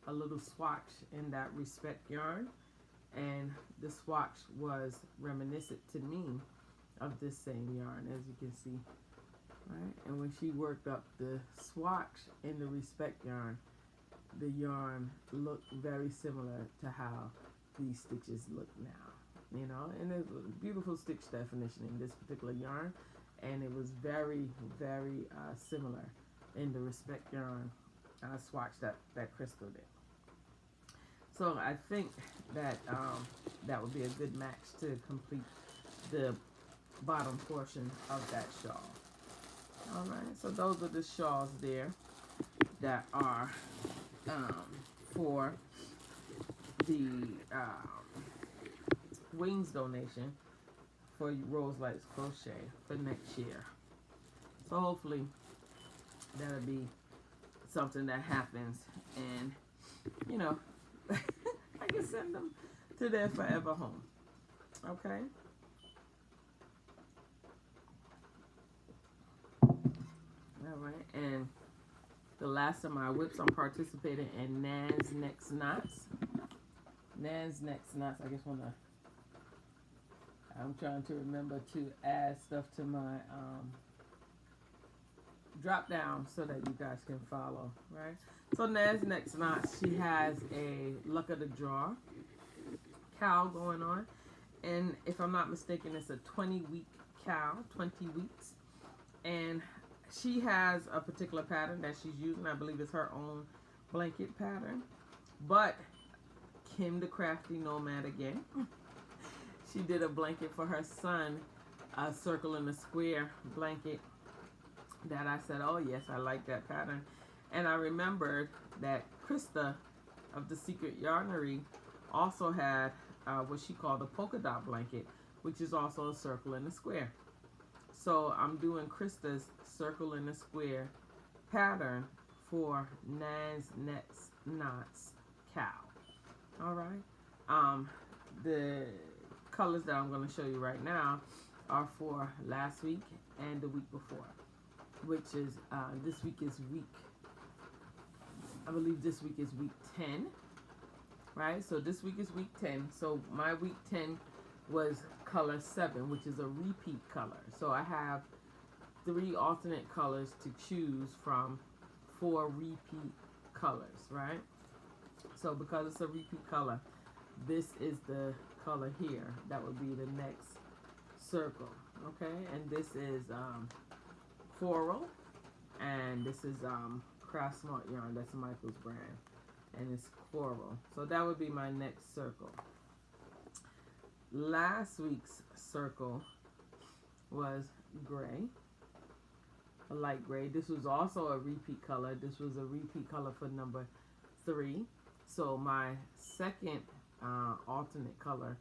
a little swatch in that Respect yarn. And the swatch was reminiscent to me of this same yarn, as you can see. Right? And when she worked up the swatch in the Respect yarn, the yarn looked very similar to how these stitches look now, you know, and there's a beautiful stitch definition in this particular yarn, and it was very, very similar in the Respect yarn swatch that Crystal did. So I think that that would be a good match to complete the bottom portion of that shawl. All right, so those are the shawls there that are for the wings donation for Rose Lights Crochet for next year. So hopefully that'll be something that happens, and you know, I can send them to their forever home. Okay. All right, and the last of my whips, I'm participating in Nan's Next Knots. Nan's Next Knots. I just want to, I'm trying to remember to add stuff to my drop down so that you guys can follow, right? So Nan's Next Knots, she has a luck of the draw cow going on. And if I'm not mistaken, it's a 20-week cow, 20 weeks. And she has a particular pattern that she's using. I believe it's her own blanket pattern. But Kim the Crafty Nomad again, she did a blanket for her son, a circle and a square blanket that I said, oh yes, I like that pattern. And I remembered that Krista of the Secret Yarnery also had what she called a polka dot blanket, which is also a circle and a square. So I'm doing Krista's circle and a square pattern for Nan's Next Knots cow. All right. The colors that I'm going to show you right now are for last week and the week before, which is this week is week, I believe this week is week 10, right? So this week is week 10. So my week 10 was color 7, which is a repeat color. So I have 3 alternate colors to choose from 4 repeat colors, right? So because it's a repeat color, this is the color here. That would be the next circle, okay? And this is coral, and this is Craft Smart yarn. That's Michael's brand, and it's coral. So that would be my next circle. Last week's circle was gray, a light gray. This was also a repeat color. This was a repeat color for number 3. So my second alternate color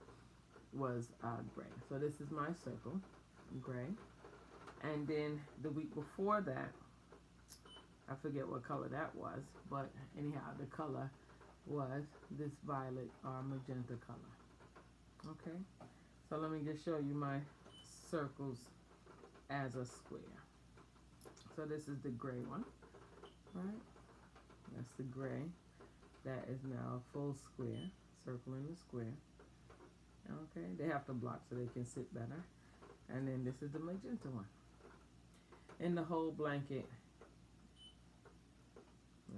was gray. So this is my circle, gray. And then the week before that, I forget what color that was, but anyhow, the color was this violet or magenta color. Okay, so let me just show you my circles as a square. So this is the gray one, right? That's the gray. That is now a full square, circle in the square. Okay, they have to block so they can sit better. And then this is the magenta one. And the whole blanket,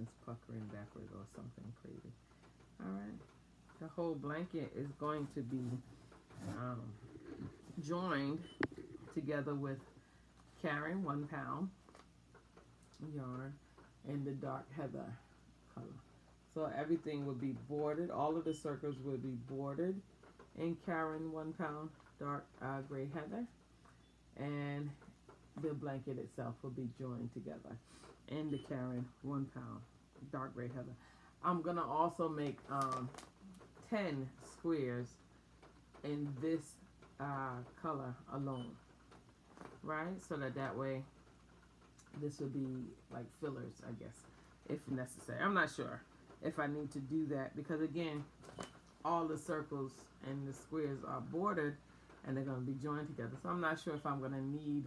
it's puckering backward or something crazy. All right, the whole blanket is going to be joined together with Karen 1 pound yarn, in the dark heather color. So everything will be bordered. All of the circles will be bordered in Karen 1 pound dark gray heather, and the blanket itself will be joined together in the Karen 1 pound dark gray heather. I'm gonna also make 10 squares in this color alone, right? So that way this will be like fillers, I guess, if necessary. I'm not sure if I need to do that, because again, all the circles and the squares are bordered and they're going to be joined together. So I'm not sure if I'm going to need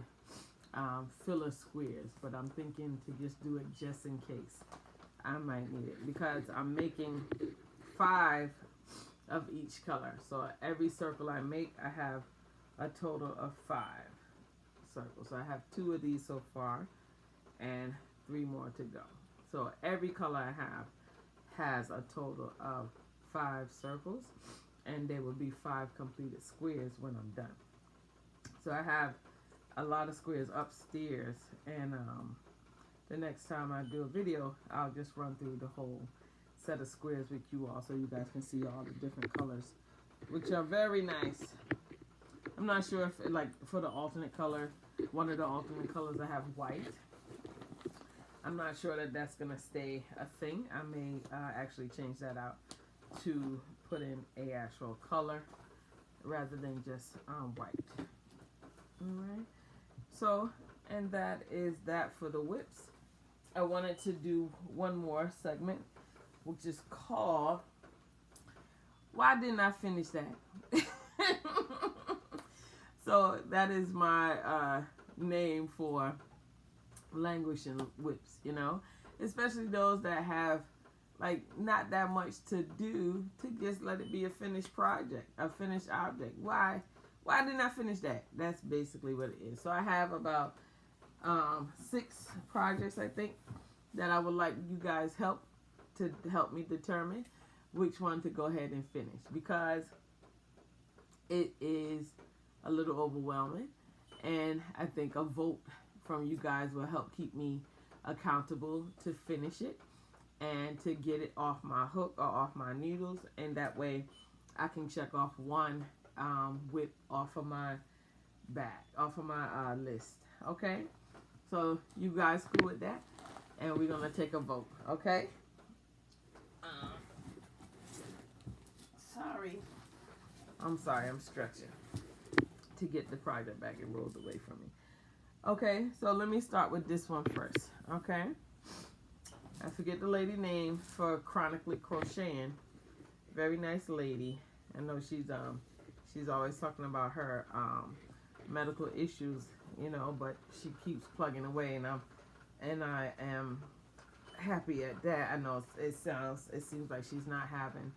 filler squares, but I'm thinking to just do it just in case. I might need it because I'm making 5 of each color. So every circle I make, I have a total of 5 circles. So I have 2 of these so far and 3 more to go. So every color I have has a total of 5 circles, and there will be 5 completed squares when I'm done. So I have a lot of squares upstairs, and the next time I do a video, I'll just run through the whole set of squares with you all so you guys can see all the different colors, which are very nice. I'm not sure if, like, for the alternate color, one of the alternate colors I have white. I'm not sure that that's going to stay a thing. I may actually change that out to put in a actual color rather than just white. Alright. So, and that is that for the whips. I wanted to do one more segment, which is called, Why Didn't I Finish That? So that is my name for languishing whips, you know, especially those that have like not that much to do, to just let it be a finished project, a finished object. Why didn't I finish that? That's basically what it is. So I have about 6 projects, I think, that I would like you guys help me determine which one to go ahead and finish, because it is a little overwhelming, and I think a vote from you guys will help keep me accountable to finish it and to get it off my hook or off my needles, and that way I can check off one whip off of my list. Okay, so you guys cool with that? And we're gonna take a vote. Okay. I'm sorry, I'm stretching to get the project back. It rolled away from me. Okay, so let me start with this one first. Okay, I forget the lady name for Chronically Crocheting. Very nice lady. I know she's always talking about her medical issues, you know, but she keeps plugging away, and I am happy at that. I know it seems like she's not having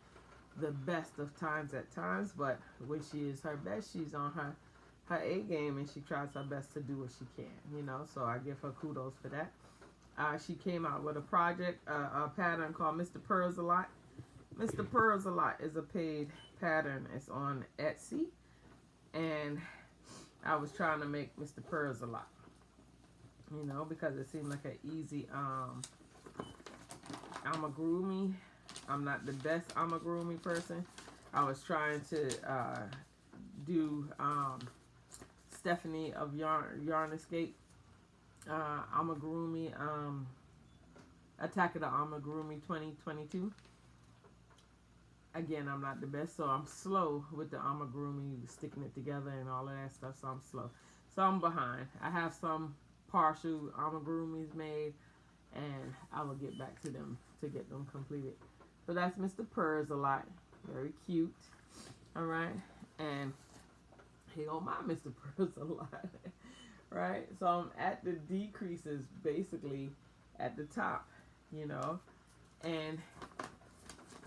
the best of times at times, but when she is her best, she's on her A game, and she tries her best to do what she can, you know, so I give her kudos for that. She came out with a project, a pattern called Mr. Purrs a Lot. Mr. Purrs a Lot is a paid pattern. It's on Etsy, and I was trying to make Mr. Purrs a Lot, you know, because it seemed like an easy amigurumi. I'm not the best amigurumi person. I was trying to do Stephanie of Yarn Escape amigurumi, Attack of the Amigurumi 2022. Again, I'm not the best, so I'm slow with the amigurumi, sticking it together and all of that stuff, so I'm slow. So I'm behind. I have some partial amigurumis made, and I will get back to them to get them completed. So that's Mr. Purrs a Lot. Very cute. Alright. And he don't mind Mr. Purrs a Lot. Right? So I'm at the decreases basically at the top, you know. And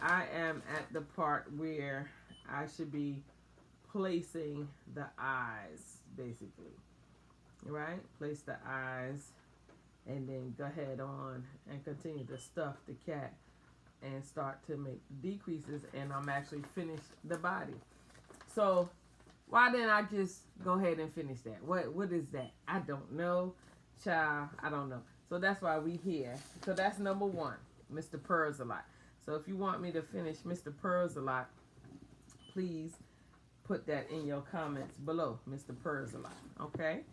I am at the part where I should be placing the eyes, basically. Right? Place the eyes, and then go ahead on and continue to stuff the cat and start to make decreases, and I'm actually finished the body. So why didn't I just go ahead and finish that? What is that? I don't know, child. I don't know. So that's why we here. So that's number 1, Mr. Purrs a Lot. So if you want me to finish Mr. Purrs a Lot, please put that in your comments below, Mr. Purrs a Lot. Okay?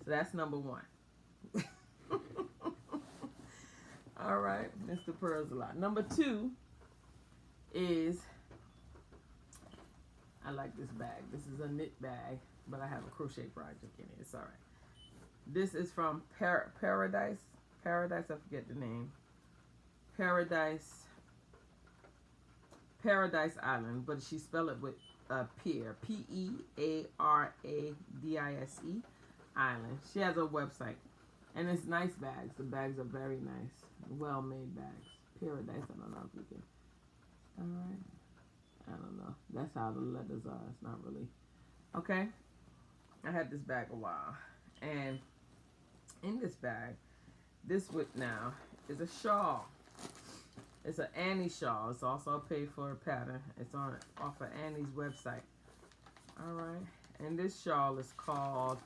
So that's number 1. All right, Mr. Purrs a Lot. Number 2 is, I like this bag. This is a knit bag, but I have a crochet project in it. It's all right. This is from Paradise. Paradise, I forget the name. Paradise Island, but she spelled it with Pear. Pearadise Island. She has a website, and it's nice bags. The bags are very nice, well-made bags. Paradise. I don't know if you can. All right. I don't know. That's how the letters are. It's not really. Okay. I had this bag a while, and in this bag, this whip now is a shawl. It's an Annie shawl. It's also a paid for pattern. It's off of Annie's website. All right. And this shawl is called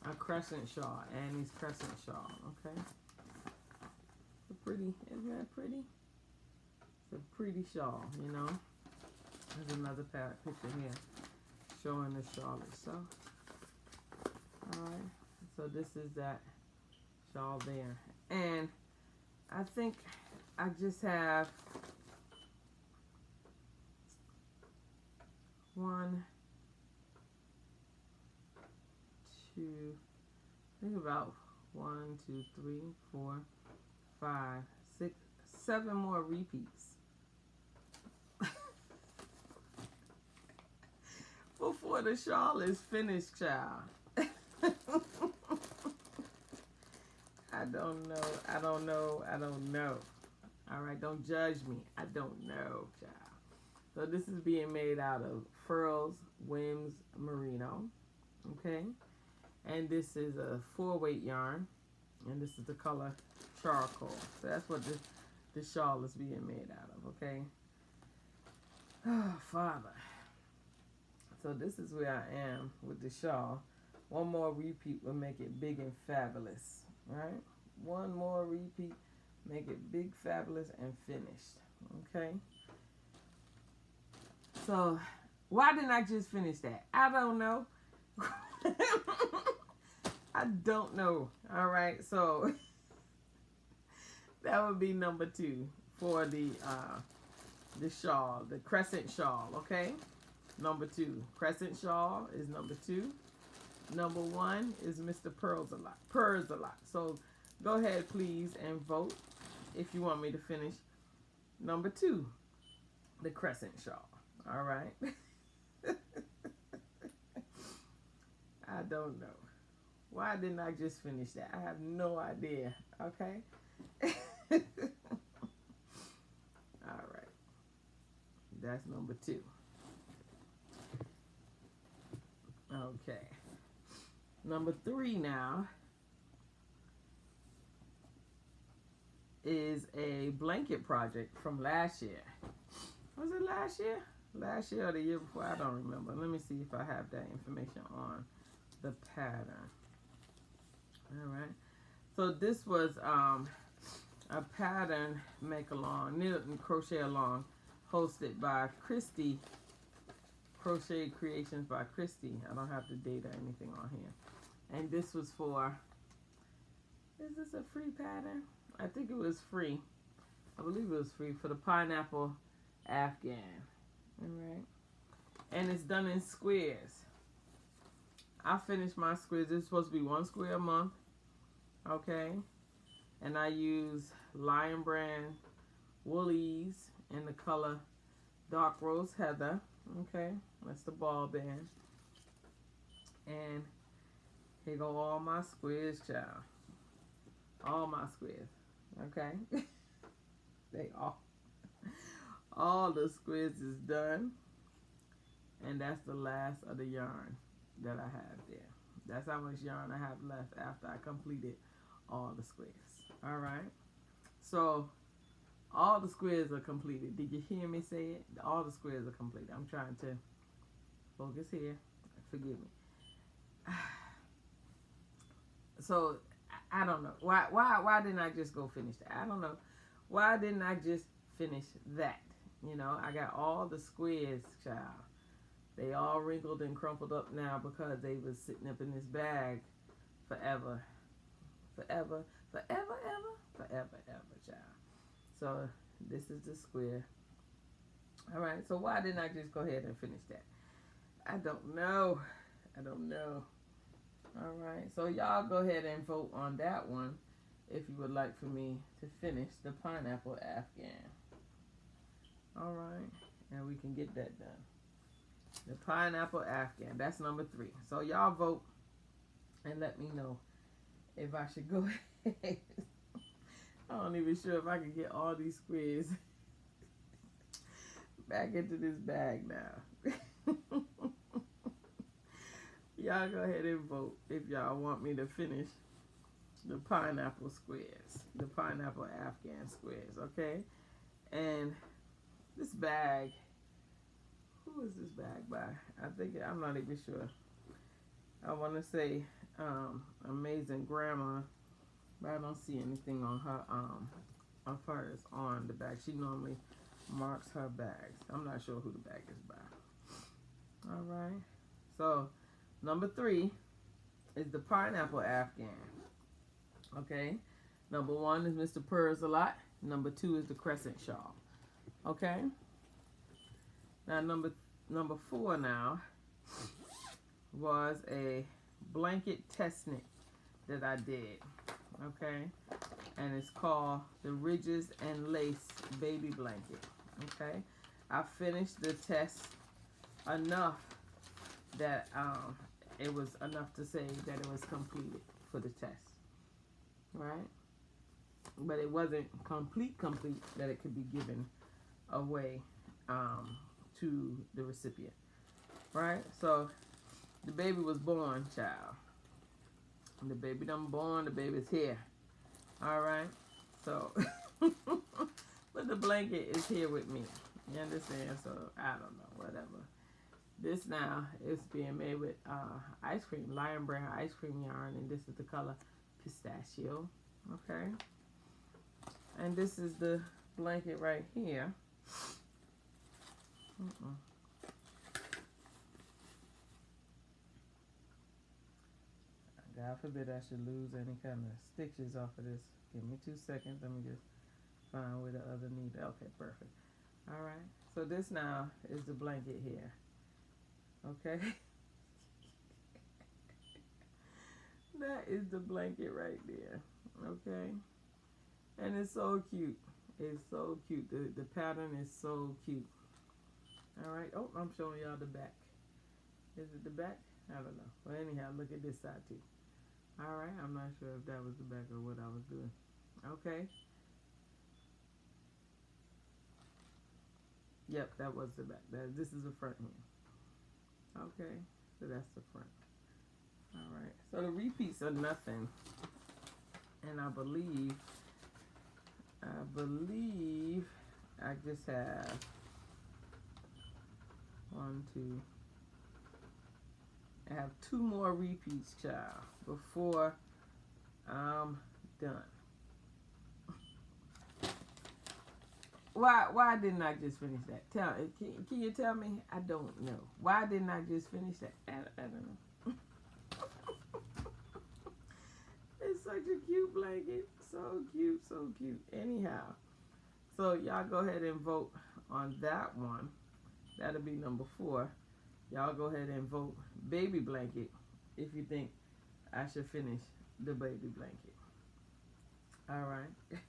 a Crescent Shawl. Annie's Crescent Shawl. Okay. It's pretty. Isn't that pretty? It's a pretty shawl, you know. There's another picture here showing the shawl itself. Alright, so this is that shawl there. And I think I just have 1, 2, I think about 1, 2, 3, 4, 5, 6, 7 more repeats. Before the shawl is finished, child. I don't know. All right, don't judge me. I don't know, child. So this is being made out of Furls Whims Merino, okay? And this is a 4-weight yarn, and this is the color charcoal. So that's what this shawl is being made out of, okay? Oh, Father. So this is where I am with the shawl. 1 more repeat will make it big and fabulous, right? 1 more repeat, make it big, fabulous, and finished, okay? So why didn't I just finish that? I don't know. I don't know. All right, so that would be number 2 for the shawl, the Crescent Shawl, okay? Number 2, Crescent Shawl is number 2. Number 1 is Mr. Purrs a Lot. So go ahead, please, and vote if you want me to finish number 2, the Crescent Shawl. All right. I don't know. Why didn't I just finish that? I have no idea. Okay. All right. That's number 2. Okay. Number 3 now is a blanket project from last year. Was it last year? Last year or the year before? I don't remember. Let me see if I have that information on the pattern. All right. So this was a pattern make-along, knit and crochet along, hosted by Christy. Crochet Creations by Christy. I don't have the date or anything on here. And this was for, is this a free pattern? I think it was free. I believe it was free for the Pineapple Afghan. Alright. And it's done in squares. I finished my squares. It's supposed to be 1 square a month. Okay. And I use Lion Brand Woolies in the color Dark Rose Heather. Okay, that's the ball band. And here go all my squares, child. All my squares. Okay. They all the squares is done. And that's the last of the yarn that I have there. That's how much yarn I have left after I completed all the squares. Alright. So all the squares are completed. Did you hear me say it? All the squares are completed. I'm trying to focus here. Forgive me. So I don't know. Why didn't I just go finish that? I don't know. Why didn't I just finish that? You know, I got all the squares, child. They all wrinkled and crumpled up now because they was sitting up in this bag forever. Forever, forever, ever, forever, ever, child. So this is the square. All right, so why didn't I just go ahead and finish that? I don't know. I don't know. All right, so y'all go ahead and vote on that one if you would like for me to finish the pineapple afghan. All right, and we can get that done. The pineapple afghan, that's number 3. So y'all vote and let me know if I should go ahead. I'm not even sure if I can get all these squares back into this bag now. Y'all go ahead and vote if y'all want me to finish the pineapple squares, the pineapple afghan squares, okay? And this bag, who is this bag by? I'm not even sure. I want to say Amazing Grandma, but I don't see anything on her of hers on the bag. She normally marks her bags. I'm not sure who the bag is by. All right. So number 3 is the pineapple afghan. Okay. Number 1 is Mr. Purrs a Lot. Number 2 is the Crescent Shawl. Okay. Now number 4 now was a blanket test knit that I did. Okay. And it's called the Ridges and Lace Baby Blanket. Okay. I finished the test enough that it was enough to say that it was completed for the test. Right? But it wasn't complete that it could be given away to the recipient. Right? So the baby was born, child. The baby done born, the baby's here. All right? So, but the blanket is here with me. You understand? So, I don't know, whatever. This now is being made with ice cream, lion brand ice cream yarn, and this is the color pistachio. Okay? And this is the blanket right here. God forbid I should lose any kind of stitches off of this. Give me 2 seconds. Let me just find where the other needle. Okay, perfect. All right. So this now is the blanket here. Okay. That is the blanket right there. Okay. And it's so cute. It's so cute. The pattern is so cute. All right. Oh, I'm showing y'all the back. Is it the back? I don't know. Well, anyhow, look at this side too. All right. I'm not sure if that was the back or what I was doing. Okay. Yep, that was the back. This is the front here. Okay. So that's the front. All right. So the repeats are nothing. And I believe I just have 1, 2. I have 2 more repeats, child, before I'm done. Why didn't I just finish that? Can you tell me? I don't know. Why didn't I just finish that? I don't know. It's such a cute blanket. So cute, so cute. Anyhow, so y'all go ahead and vote on that one. That'll be number 4. Y'all go ahead and vote baby blanket if you think I should finish the baby blanket. All right.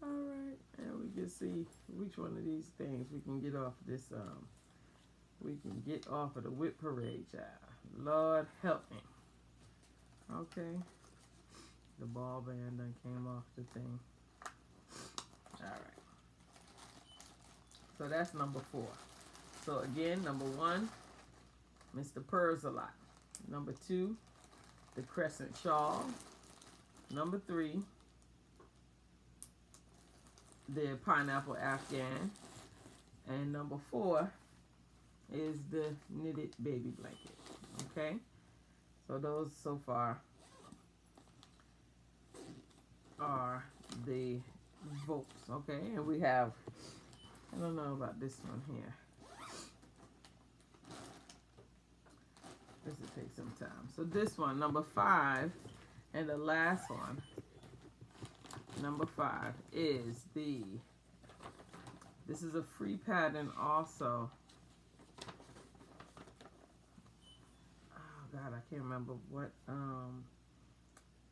All right. And we can see which one of these things we can get off this, we can get off of the whip parade, child. Lord help me. Okay. The ball band done came off the thing. All right. So that's number 4. So again, number 1, Mr. Purrs a Lot. Number 2, the Crescent Shawl. Number 3, the pineapple afghan. And number 4 is the knitted baby blanket. Okay? So those so far are the votes, okay? And we have, I don't know about this one here. This will take some time. So this one, number 5, and the last one, number 5, is this is a free pattern also. Oh God, I can't remember what,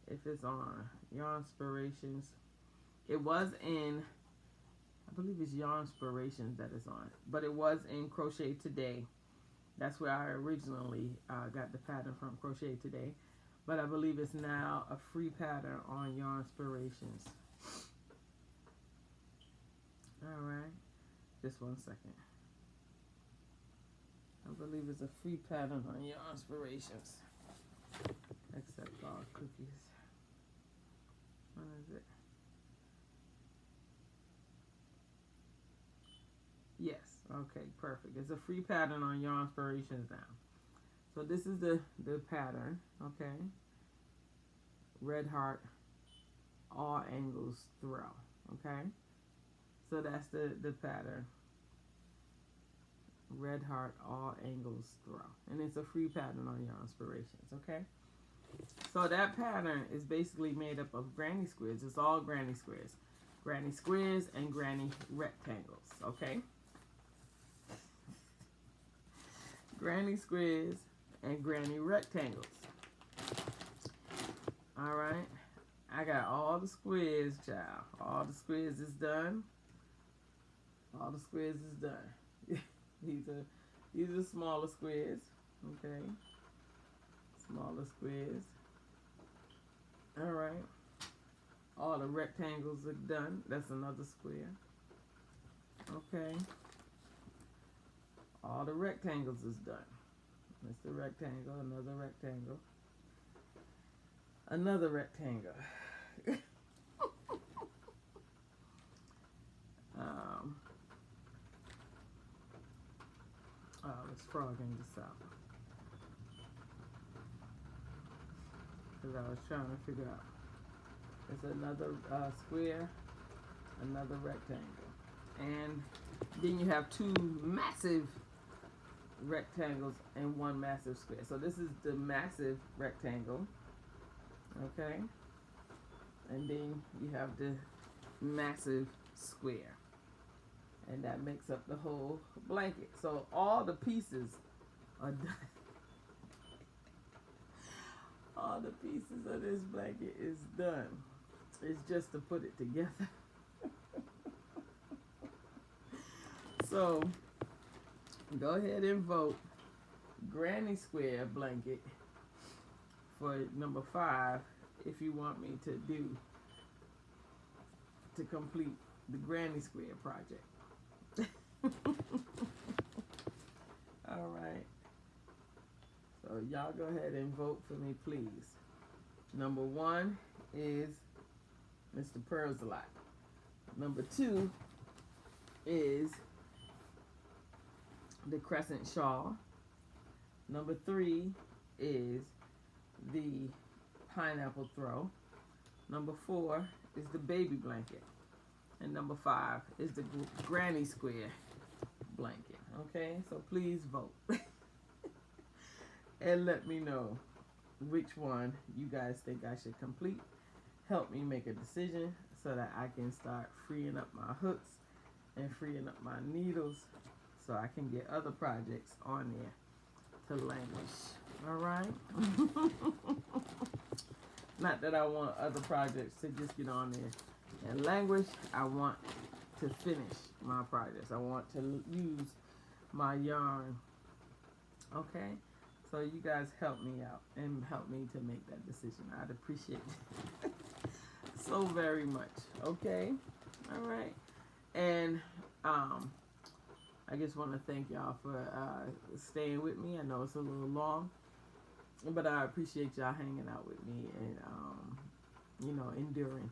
if it's on Yarn Inspirations. It was in, I believe it's Yarn Inspirations that is on, but it was in Crochet Today. That's where I originally got the pattern from, Crochet Today. But I believe it's now a free pattern on Yarn Inspirations. Alright, just 1 second. I believe it's a free pattern on Yarn Inspirations. Except all cookies. What is it? Yes, okay, perfect. It's a free pattern on Yarn Inspirations now. So this is the pattern, okay? Red heart, all angles throw, okay? So that's the pattern. Red heart, all angles throw. And it's a free pattern on Yarn Inspirations, okay? So that pattern is basically made up of granny squares. It's all granny squares. Granny squares and granny rectangles, okay? Granny squares and granny rectangles. Alright. I got all the squares, child. All the squares is done. All the squares is done. These are smaller squares. Okay. Smaller squares. Alright. All the rectangles are done. That's another square. Okay. All the rectangles is done. That's the rectangle, another rectangle. Another rectangle. Let's frogging this out. Because I was trying to figure out. There's another square, another rectangle. And then you have 2 massive rectangles and 1 massive square. So this is the massive rectangle. Okay. And then you have the massive square. And that makes up the whole blanket. So all the pieces are done. All the pieces of this blanket is done. It's just to put it together. So go ahead and vote granny square blanket for number 5 if you want me to complete the granny square project. All right. So y'all go ahead and vote for me, please. Number 1 is Mr. Pearl's Lot. Number 2 is the Crescent Shawl. Number 3 is the Pineapple Throw. Number 4 is the Baby Blanket. And number 5 is the Granny Square blanket. Okay, so please vote. And let me know which one you guys think I should complete. Help me make a decision so that I can start freeing up my hooks and freeing up my needles so I can get other projects on there to languish. Alright? Not that I want other projects to just get on there and languish. I want to finish my projects. I want to use my yarn. Okay? So you guys help me out and help me to make that decision. I'd appreciate it so very much. Okay? Alright? And I just want to thank y'all for staying with me. I know it's a little long, but I appreciate y'all hanging out with me and, you know, enduring.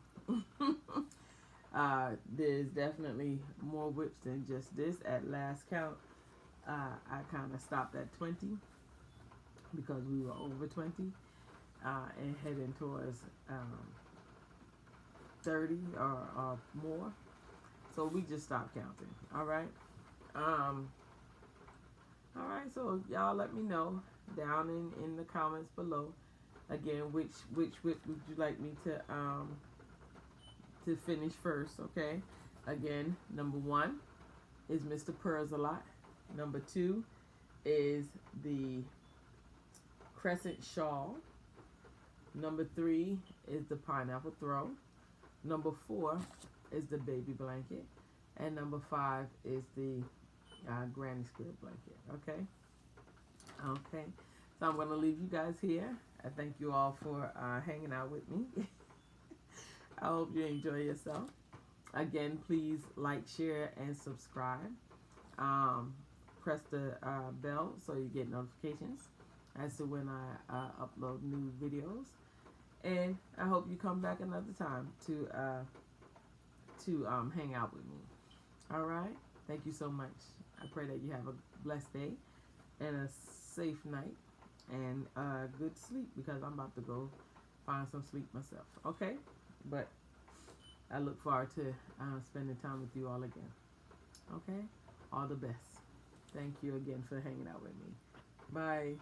There's definitely more whips than just this. At last count, I kind of stopped at 20. because we were over 20 and heading towards 30 or more. So we just stopped counting. All right. All right. So y'all let me know down in the comments below. Again, which would you like me to finish first? Okay. Again, number 1 is Mr. Purrs a Lot. Number 2 is the Crescent Shawl. Number 3 is the Pineapple Throw. Number 4 is the Baby Blanket. And number 5 is the Granny Square Blanket. Okay? Okay. So I'm going to leave you guys here. I thank you all for hanging out with me. I hope you enjoy yourself. Again, please like, share, and subscribe. Press the bell so you get notifications as to when I upload new videos. And I hope you come back another time to hang out with me. All right? Thank you so much. I pray that you have a blessed day and a safe night and good sleep, because I'm about to go find some sleep myself. Okay? But I look forward to spending time with you all again. Okay? All the best. Thank you again for hanging out with me. Bye.